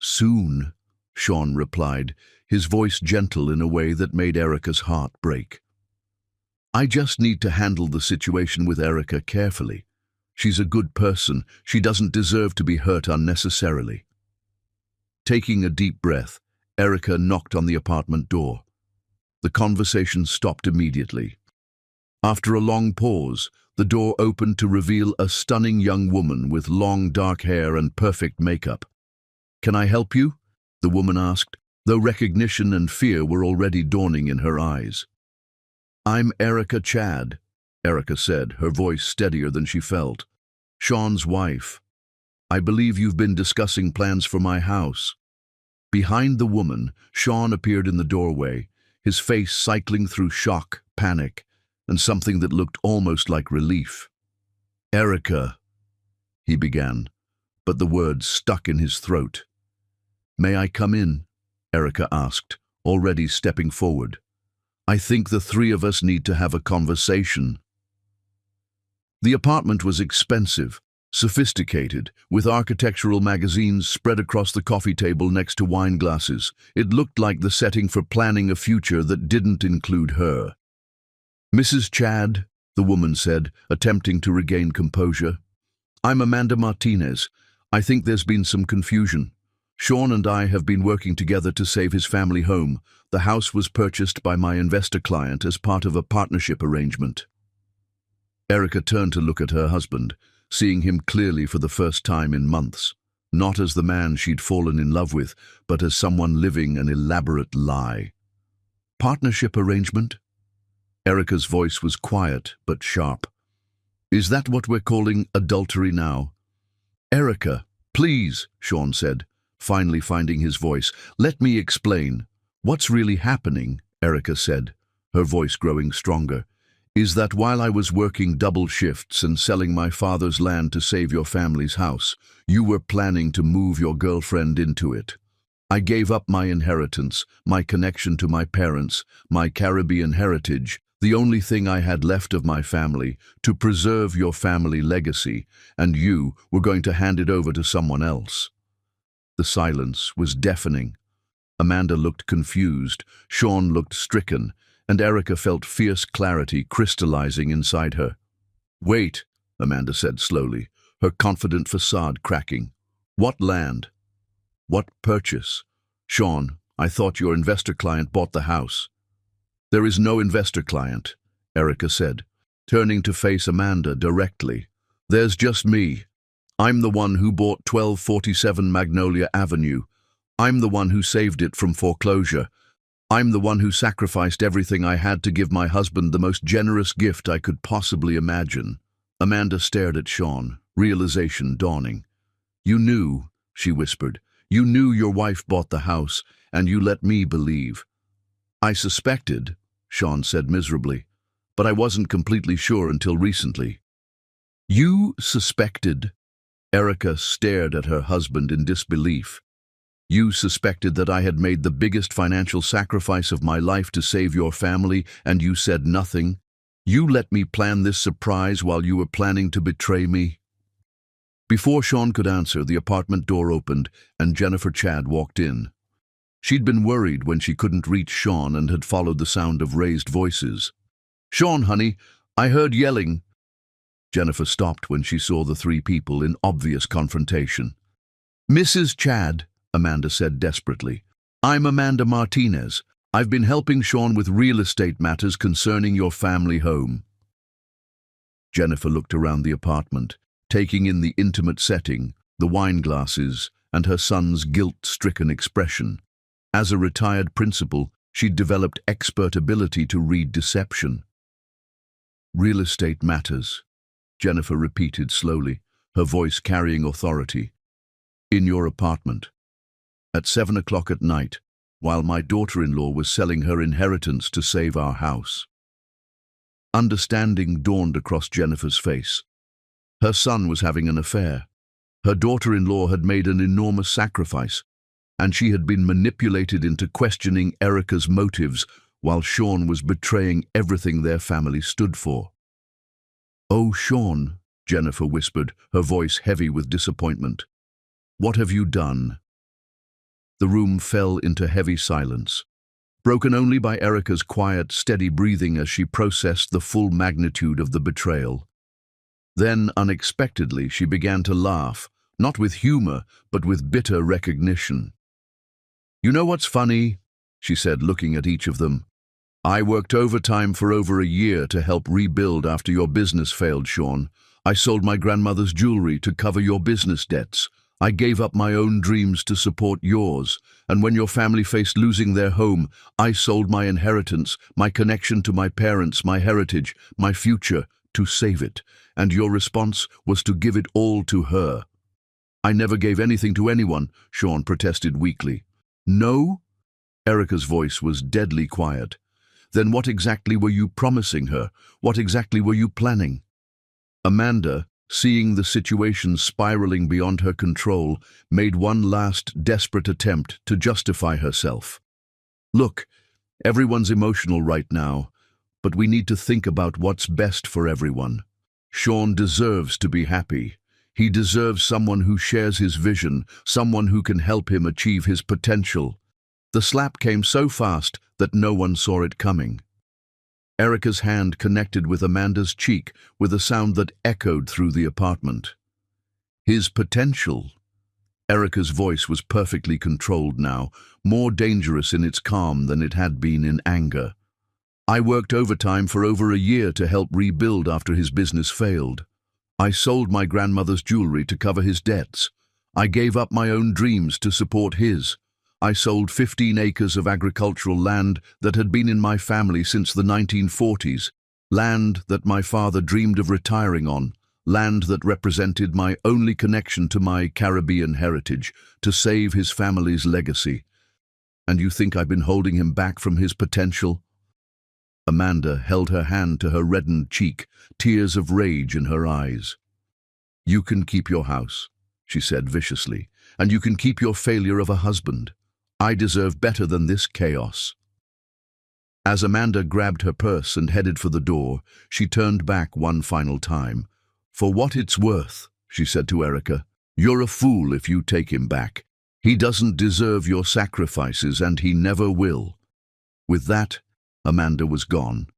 "Soon," Sean replied, his voice gentle in a way that made Erica's heart break. "I just need to handle the situation with Erica carefully. She's a good person. She doesn't deserve to be hurt unnecessarily." Taking a deep breath, Erica knocked on the apartment door. The conversation stopped immediately. After a long pause, the door opened to reveal a stunning young woman with long dark hair and perfect makeup. "Can I help you?" the woman asked, though recognition and fear were already dawning in her eyes. "I'm Erica Chad," Erica said, her voice steadier than she felt. "Sean's wife. I believe you've been discussing plans for my house." Behind the woman, Sean appeared in the doorway, his face cycling through shock, panic, and something that looked almost like relief. "Erica," he began, but the words stuck in his throat. "May I come in?" Erica asked, already stepping forward. "I think the 3 of us need to have a conversation." The apartment was expensive, sophisticated, with architectural magazines spread across the coffee table next to wine glasses. It looked like the setting for planning a future that didn't include her. "Mrs. Chad," the woman said, attempting to regain composure. "I'm Amanda Martinez. I think there's been some confusion. Sean and I have been working together to save his family home. The house was purchased by my investor client as part of a partnership arrangement. Erica turned to look at her husband, seeing him clearly for the first time in months. Not as the man she'd fallen in love with, but as someone living an elaborate lie. Partnership arrangement? Erica's voice was quiet but sharp. Is that what we're calling adultery now? Erica, please, Sean said, finally finding his voice. Let me explain. What's really happening, Erica said, her voice growing stronger, is that while I was working double shifts and selling my father's land to save your family's house, you were planning to move your girlfriend into it. I gave up my inheritance, my connection to my parents, my Caribbean heritage, the only thing I had left of my family, to preserve your family legacy, and you were going to hand it over to someone else. The silence was deafening. Amanda looked confused, Sean looked stricken, and Erica felt fierce clarity crystallizing inside her. Wait, Amanda said slowly, her confident facade cracking. What land? What purchase? Sean, I thought your investor client bought the house. There is no investor client, Erica said, turning to face Amanda directly. There's just me. I'm the one who bought 1247 Magnolia Avenue. I'm the one who saved it from foreclosure. I'm the one who sacrificed everything I had to give my husband the most generous gift I could possibly imagine. Amanda stared at Sean, realization dawning. You knew, she whispered. You knew your wife bought the house, and you let me believe. I suspected, Sean said miserably, but I wasn't completely sure until recently. You suspected? Erica stared at her husband in disbelief. You suspected that I had made the biggest financial sacrifice of my life to save your family, and you said nothing? You let me plan this surprise while you were planning to betray me? Before Sean could answer, the apartment door opened, and Jennifer Chad walked in. She'd been worried when she couldn't reach Sean and had followed the sound of raised voices. Sean, honey, I heard yelling. Jennifer stopped when she saw the three people in obvious confrontation. Mrs. Chad, Amanda said desperately. I'm Amanda Martinez. I've been helping Sean with real estate matters concerning your family home. Jennifer looked around the apartment, taking in the intimate setting, the wine glasses, and her son's guilt-stricken expression. As a retired principal, she'd developed expert ability to read deception. Real estate matters, Jennifer repeated slowly, her voice carrying authority. In your apartment. At 7 o'clock at night, while my daughter-in-law was selling her inheritance to save our house. Understanding dawned across Jennifer's face. Her son was having an affair. Her daughter-in-law had made an enormous sacrifice, and she had been manipulated into questioning Erica's motives while Sean was betraying everything their family stood for. Oh, Sean, Jennifer whispered, her voice heavy with disappointment. What have you done? The room fell into heavy silence, broken only by Erica's quiet, steady breathing as she processed the full magnitude of the betrayal. Then, unexpectedly, she began to laugh, not with humor, but with bitter recognition. You know what's funny? She said, looking at each of them. I worked overtime for over a year to help rebuild after your business failed, Sean. I sold my grandmother's jewelry to cover your business debts. I gave up my own dreams to support yours, and when your family faced losing their home, I sold my inheritance, my connection to my parents, my heritage, my future, to save it, and your response was to give it all to her. I never gave anything to anyone, Sean protested weakly. No? Erica's voice was deadly quiet. Then what exactly were you promising her? What exactly were you planning? Amanda, seeing the situation spiraling beyond her control, made one last desperate attempt to justify herself. Look, everyone's emotional right now, but we need to think about what's best for everyone. Sean deserves to be happy. He deserves someone who shares his vision, someone who can help him achieve his potential. The slap came so fast that no one saw it coming. Erica's hand connected with Amanda's cheek with a sound that echoed through the apartment. His potential, Erica's voice was perfectly controlled now, more dangerous in its calm than it had been in anger. I worked overtime for over a year to help rebuild after his business failed. I sold my grandmother's jewelry to cover his debts. I gave up my own dreams to support his. I sold 15 acres of agricultural land that had been in my family since the 1940s, land that my father dreamed of retiring on, land that represented my only connection to my Caribbean heritage, to save his family's legacy. And you think I've been holding him back from his potential? Amanda held her hand to her reddened cheek, tears of rage in her eyes. You can keep your house, she said viciously, and you can keep your failure of a husband. I deserve better than this chaos. As Amanda grabbed her purse and headed for the door, she turned back one final time. For what it's worth, she said to Erica, you're a fool if you take him back. He doesn't deserve your sacrifices, and he never will. With that, Amanda was gone,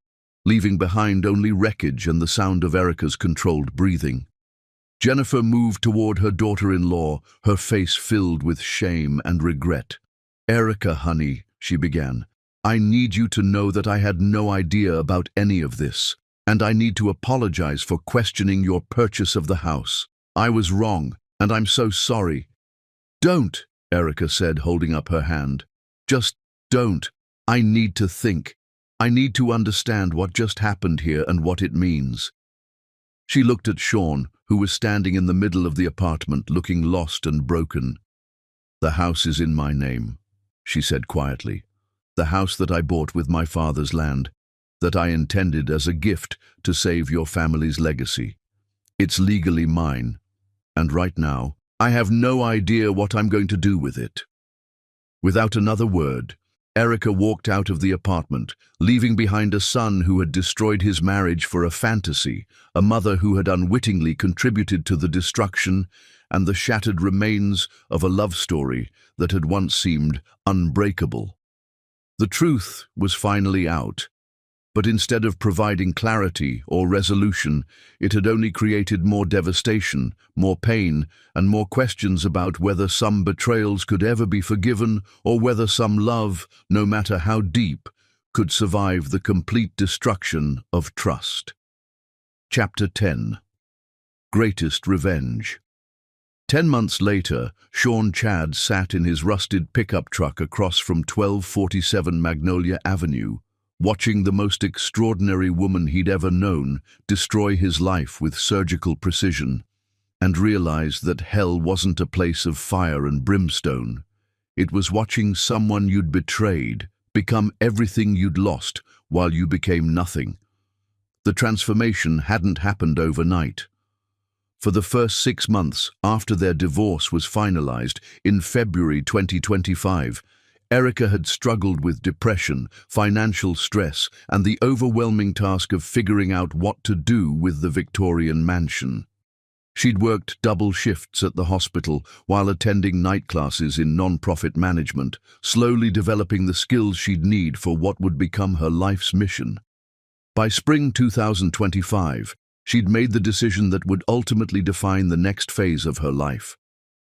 leaving behind only wreckage and the sound of Erica's controlled breathing. Jennifer moved toward her daughter-in-law, her face filled with shame and regret. Erica, honey, she began, I need you to know that I had no idea about any of this, and I need to apologize for questioning your purchase of the house. I was wrong, and I'm so sorry. Don't, Erica said, holding up her hand. Just don't. I need to think. I need to understand what just happened here and what it means. She looked at Sean, who was standing in the middle of the apartment, looking lost and broken. The house is in my name, she said quietly. The house that I bought with my father's land, that I intended as a gift to save your family's legacy. It's legally mine, and right now, I have no idea what I'm going to do with it. Without another word, Erica walked out of the apartment, leaving behind a son who had destroyed his marriage for a fantasy, a mother who had unwittingly contributed to the destruction, and the shattered remains of a love story that had once seemed unbreakable. The truth was finally out, but instead of providing clarity or resolution, it had only created more devastation, more pain, and more questions about whether some betrayals could ever be forgiven or whether some love, no matter how deep, could survive the complete destruction of trust. Chapter 10. Greatest Revenge. 10 months later, Sean Chad sat in his rusted pickup truck across from 1247 Magnolia Avenue, watching the most extraordinary woman he'd ever known destroy his life with surgical precision, and realized that hell wasn't a place of fire and brimstone. It was watching someone you'd betrayed become everything you'd lost while you became nothing. The transformation hadn't happened overnight. For the first 6 months after their divorce was finalized in February 2025, Erica had struggled with depression, financial stress, and the overwhelming task of figuring out what to do with the Victorian mansion. She'd worked double shifts at the hospital while attending night classes in non-profit management, slowly developing the skills she'd need for what would become her life's mission. By spring 2025, she'd made the decision that would ultimately define the next phase of her life.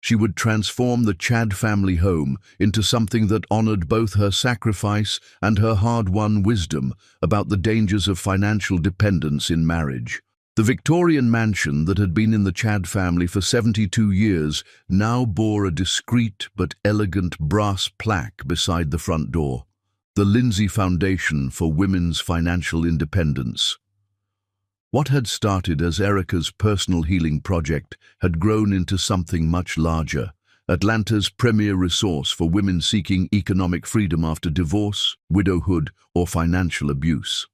She would transform the Chad family home into something that honored both her sacrifice and her hard-won wisdom about the dangers of financial dependence in marriage. The Victorian mansion that had been in the Chad family for 72 years now bore a discreet but elegant brass plaque beside the front door, the Lindsay Foundation for Women's Financial Independence. What had started as Erica's personal healing project had grown into something much larger, Atlanta's premier resource for women seeking economic freedom after divorce, widowhood, or financial abuse.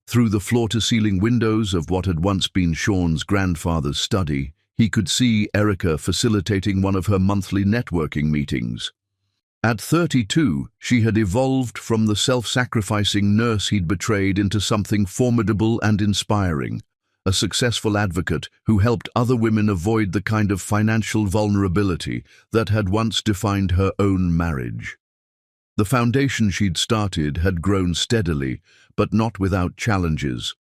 Through the floor-to-ceiling windows of what had once been Sean's grandfather's study, he could see Erica facilitating one of her monthly networking meetings. At 32, she had evolved from the self-sacrificing nurse he'd betrayed into something formidable and inspiring, a successful advocate who helped other women avoid the kind of financial vulnerability that had once defined her own marriage. The foundation she'd started had grown steadily, but not without challenges.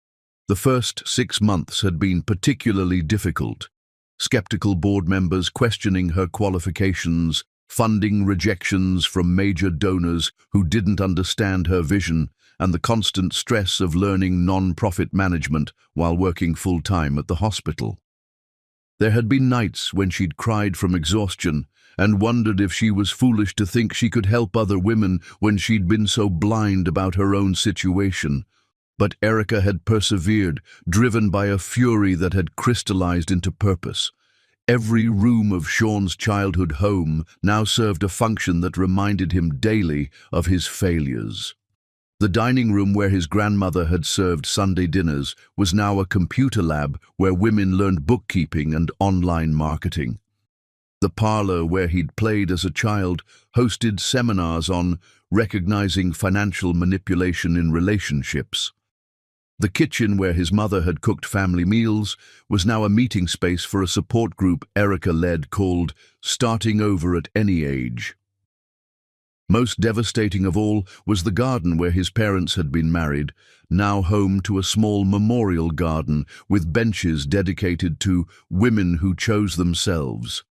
The first 6 months had been particularly difficult. Skeptical board members questioning her qualifications, funding rejections from major donors who didn't understand her vision, and the constant stress of learning non-profit management while working full-time at the hospital. There had been nights when she'd cried from exhaustion and wondered if she was foolish to think she could help other women when she'd been so blind about her own situation. But Erica had persevered, driven by a fury that had crystallized into purpose. Every room of Sean's childhood home now served a function that reminded him daily of his failures. The dining room where his grandmother had served Sunday dinners was now a computer lab where women learned bookkeeping and online marketing. The parlor where he'd played as a child hosted seminars on recognizing financial manipulation in relationships. The kitchen where his mother had cooked family meals was now a meeting space for a support group Erica led called Starting Over at Any Age. Most devastating of all was the garden where his parents had been married, now home to a small memorial garden with benches dedicated to women who chose themselves.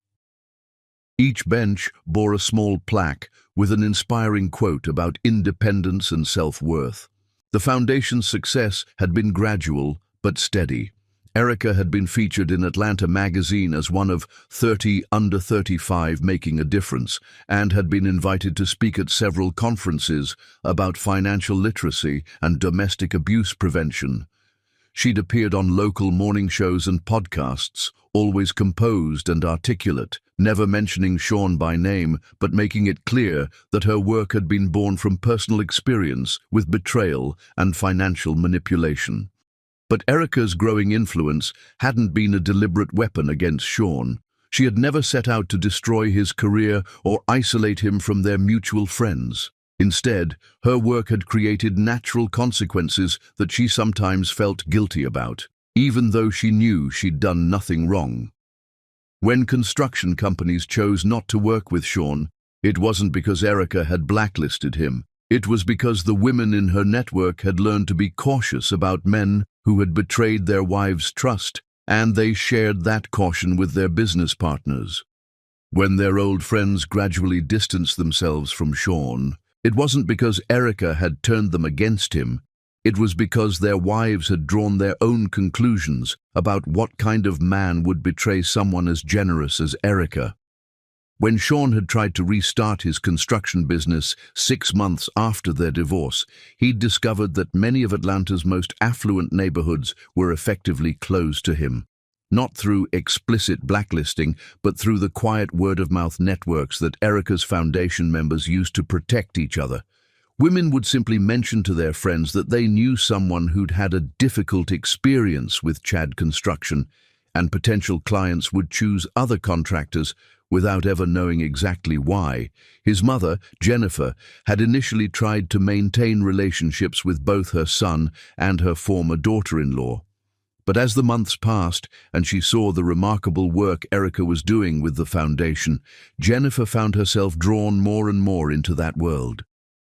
Each bench bore a small plaque with an inspiring quote about independence and self-worth. The foundation's success had been gradual but steady. Erica had been featured in Atlanta magazine as one of 30 under 35 making a difference and had been invited to speak at several conferences about financial literacy and domestic abuse prevention. She'd appeared on local morning shows and podcasts, always composed and articulate, never mentioning Sean by name, but making it clear that her work had been born from personal experience with betrayal and financial manipulation. But Erica's growing influence hadn't been a deliberate weapon against Sean. She had never set out to destroy his career or isolate him from their mutual friends. Instead, her work had created natural consequences that she sometimes felt guilty about, even though she knew she'd done nothing wrong. When construction companies chose not to work with Sean, it wasn't because Erica had blacklisted him. It was because the women in her network had learned to be cautious about men who had betrayed their wives' trust, and they shared that caution with their business partners. When their old friends gradually distanced themselves from Sean, it wasn't because Erica had turned them against him. It was because their wives had drawn their own conclusions about what kind of man would betray someone as generous as Erica. When Sean had tried to restart his construction business 6 months after their divorce, he'd discovered that many of Atlanta's most affluent neighborhoods were effectively closed to him. Not through explicit blacklisting, but through the quiet word-of-mouth networks that Erica's foundation members used to protect each other. Women would simply mention to their friends that they knew someone who'd had a difficult experience with Chad Construction, and potential clients would choose other contractors without ever knowing exactly why. His mother, Jennifer, had initially tried to maintain relationships with both her son and her former daughter-in-law. But as the months passed and she saw the remarkable work Erica was doing with the foundation, Jennifer found herself drawn more and more into that world.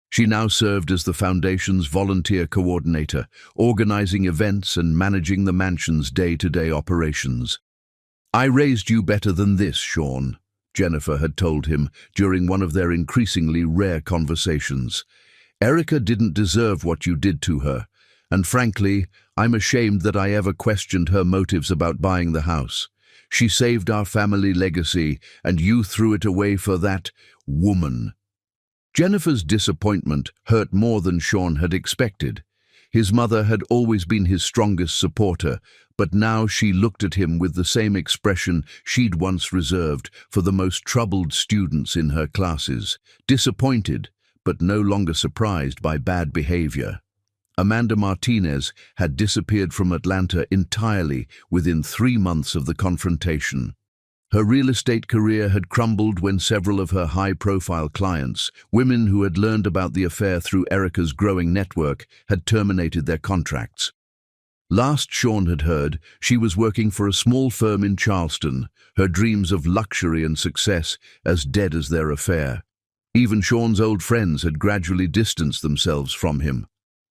She now served as the foundation's volunteer coordinator, organizing events and managing the mansion's day-to-day operations. "I raised you better than this, Sean," Jennifer had told him during one of their increasingly rare conversations. "Erica didn't deserve what you did to her, and frankly, I'm ashamed that I ever questioned her motives about buying the house. She saved our family legacy, and you threw it away for that woman." Jennifer's disappointment hurt more than Sean had expected. His mother had always been his strongest supporter, but now she looked at him with the same expression she'd once reserved for the most troubled students in her classes, disappointed, but no longer surprised by bad behavior. Amanda Martinez had disappeared from Atlanta entirely within 3 months of the confrontation. Her real estate career had crumbled when several of her high-profile clients, women who had learned about the affair through Erica's growing network, had terminated their contracts. Last Sean had heard, she was working for a small firm in Charleston, her dreams of luxury and success as dead as their affair. Even Sean's old friends had gradually distanced themselves from him.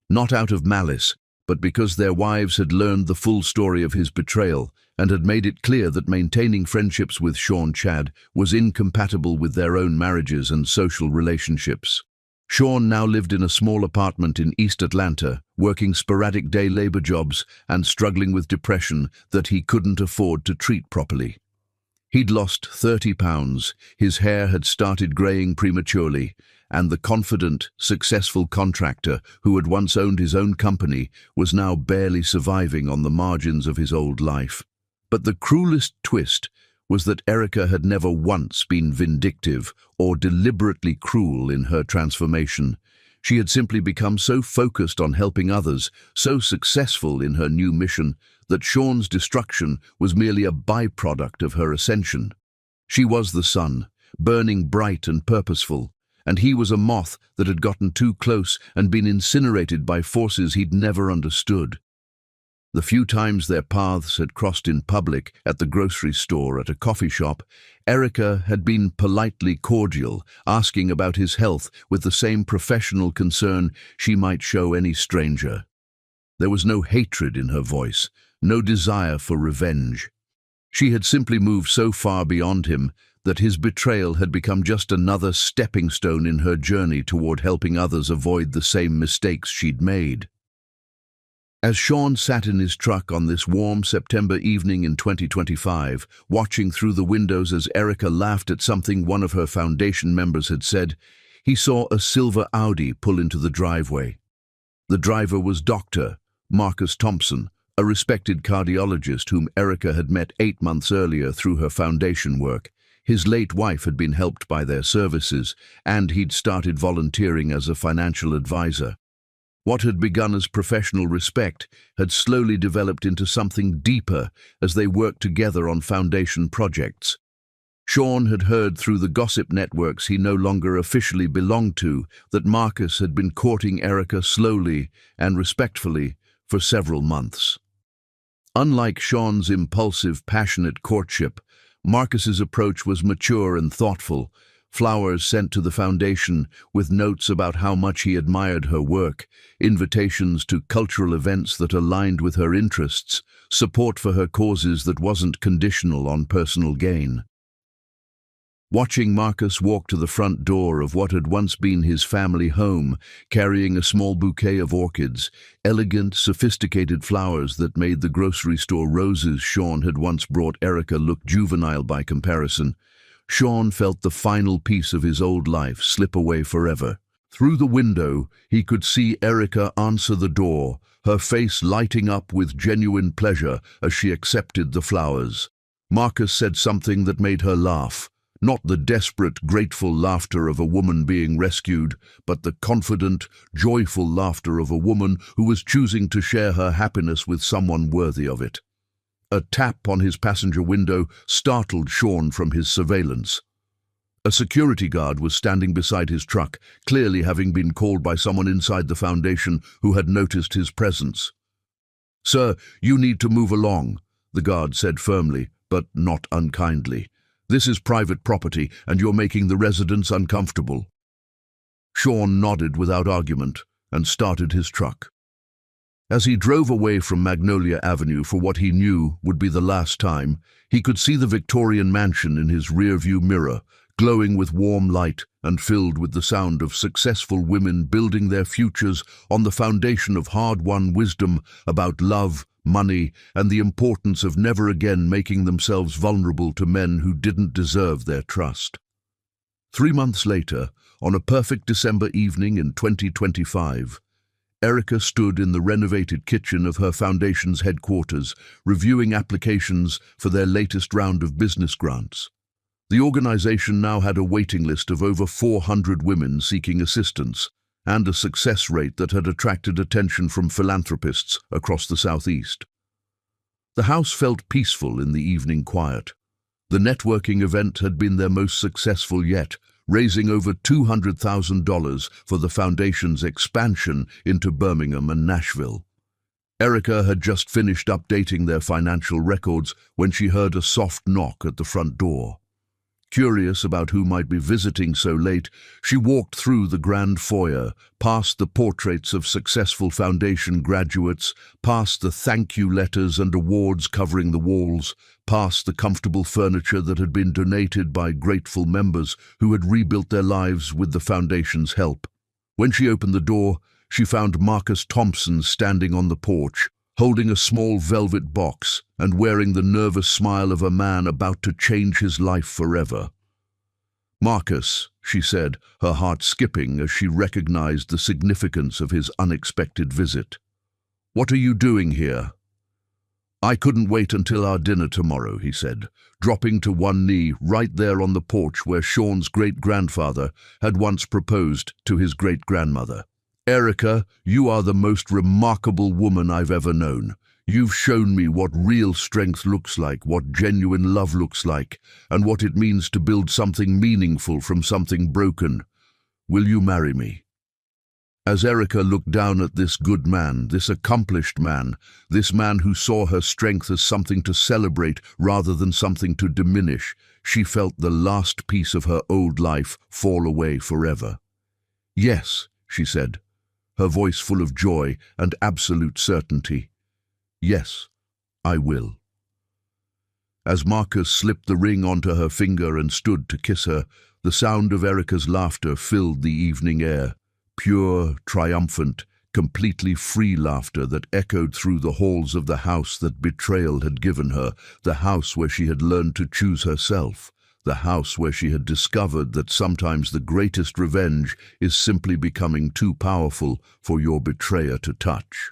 Not out of malice, but because their wives had learned the full story of his betrayal and had made it clear that maintaining friendships with Sean Chad was incompatible with their own marriages and social relationships. Sean now lived in a small apartment in East Atlanta, working sporadic day labor jobs and struggling with depression that he couldn't afford to treat properly. He'd lost 30 pounds, his hair had started graying prematurely, and the confident, successful contractor who had once owned his own company was now barely surviving on the margins of his old life. But the cruelest twist was that Erica had never once been vindictive or deliberately cruel in her transformation. She had simply become so focused on helping others, so successful in her new mission, that Sean's destruction was merely a byproduct of her ascension. She was the sun, burning bright and purposeful, and he was a moth that had gotten too close and been incinerated by forces he'd never understood. The few times their paths had crossed in public, at the grocery store, at a coffee shop, Erica had been politely cordial, asking about his health with the same professional concern she might show any stranger. There was no hatred in her voice, no desire for revenge. She had simply moved so far beyond him that his betrayal had become just another stepping stone in her journey toward helping others avoid the same mistakes she'd made. As Sean sat in his truck on this warm September evening in 2025, watching through the windows as Erica laughed at something one of her foundation members had said, he saw a silver Audi pull into the driveway. The driver was Dr. Marcus Thompson, a respected cardiologist whom Erica had met 8 months earlier through her foundation work. His late wife had been helped by their services, and he'd started volunteering as a financial advisor. What had begun as professional respect had slowly developed into something deeper as they worked together on foundation projects. Sean had heard through the gossip networks he no longer officially belonged to that Marcus had been courting Erica slowly and respectfully for several months. Unlike Sean's impulsive, passionate courtship, Marcus's approach was mature and thoughtful. Flowers sent to the foundation with notes about how much he admired her work, invitations to cultural events that aligned with her interests, support for her causes that wasn't conditional on personal gain. Watching Marcus walk to the front door of what had once been his family home, carrying a small bouquet of orchids, elegant, sophisticated flowers that made the grocery store roses Sean had once brought Erica look juvenile by comparison, Sean felt the final piece of his old life slip away forever. Through the window, he could see Erica answer the door, her face lighting up with genuine pleasure as she accepted the flowers. Marcus said something that made her laugh. Not the desperate, grateful laughter of a woman being rescued, but the confident, joyful laughter of a woman who was choosing to share her happiness with someone worthy of it. A tap on his passenger window startled Sean from his surveillance. A security guard was standing beside his truck, clearly having been called by someone inside the foundation who had noticed his presence. "Sir, you need to move along," the guard said firmly, but not unkindly. "This is private property, and you're making the residents uncomfortable." Sean nodded without argument and started his truck. As he drove away from Magnolia Avenue for what he knew would be the last time, he could see the Victorian mansion in his rearview mirror, glowing with warm light and filled with the sound of successful women building their futures on the foundation of hard-won wisdom about love, money, and the importance of never again making themselves vulnerable to men who didn't deserve their trust. 3 months later, on a perfect December evening in 2025, Erica stood in the renovated kitchen of her foundation's headquarters, reviewing applications for their latest round of business grants. The organization now had a waiting list of over 400 women seeking assistance, and a success rate that had attracted attention from philanthropists across the Southeast. The house felt peaceful in the evening quiet. The networking event had been their most successful yet, raising over $200,000 for the foundation's expansion into Birmingham and Nashville. Erica had just finished updating their financial records when she heard a soft knock at the front door. Curious about who might be visiting so late, she walked through the grand foyer, past the portraits of successful foundation graduates, past the thank you letters and awards covering the walls, past the comfortable furniture that had been donated by grateful members who had rebuilt their lives with the foundation's help. When she opened the door, she found Marcus Thompson standing on the porch, holding a small velvet box and wearing the nervous smile of a man about to change his life forever. "Marcus," she said, her heart skipping as she recognized the significance of his unexpected visit. "What are you doing here?" "I couldn't wait until our dinner tomorrow," he said, dropping to one knee right there on the porch where Sean's great-grandfather had once proposed to his great-grandmother. "Erica, you are the most remarkable woman I've ever known. You've shown me what real strength looks like, what genuine love looks like, and what it means to build something meaningful from something broken. Will you marry me?" As Erica looked down at this good man, this accomplished man, this man who saw her strength as something to celebrate rather than something to diminish, she felt the last piece of her old life fall away forever. "Yes," she said, her voice full of joy and absolute certainty. "Yes, I will." As Marcus slipped the ring onto her finger and stood to kiss her, the sound of Erica's laughter filled the evening air. Pure, triumphant, completely free laughter that echoed through the halls of the house that betrayal had given her, the house where she had learned to choose herself, the house where she had discovered that sometimes the greatest revenge is simply becoming too powerful for your betrayer to touch.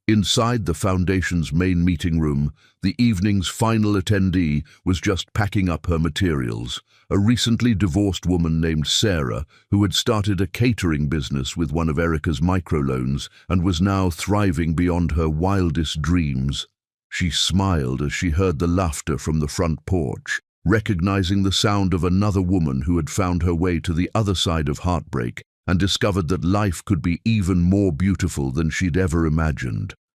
Inside the foundation's main meeting room, the evening's final attendee was just packing up her materials, a recently divorced woman named Sarah who had started a catering business with one of Erica's microloans and was now thriving beyond her wildest dreams. She smiled as she heard the laughter from the front porch, recognizing the sound of another woman who had found her way to the other side of heartbreak and discovered that life could be even more beautiful than she'd ever imagined.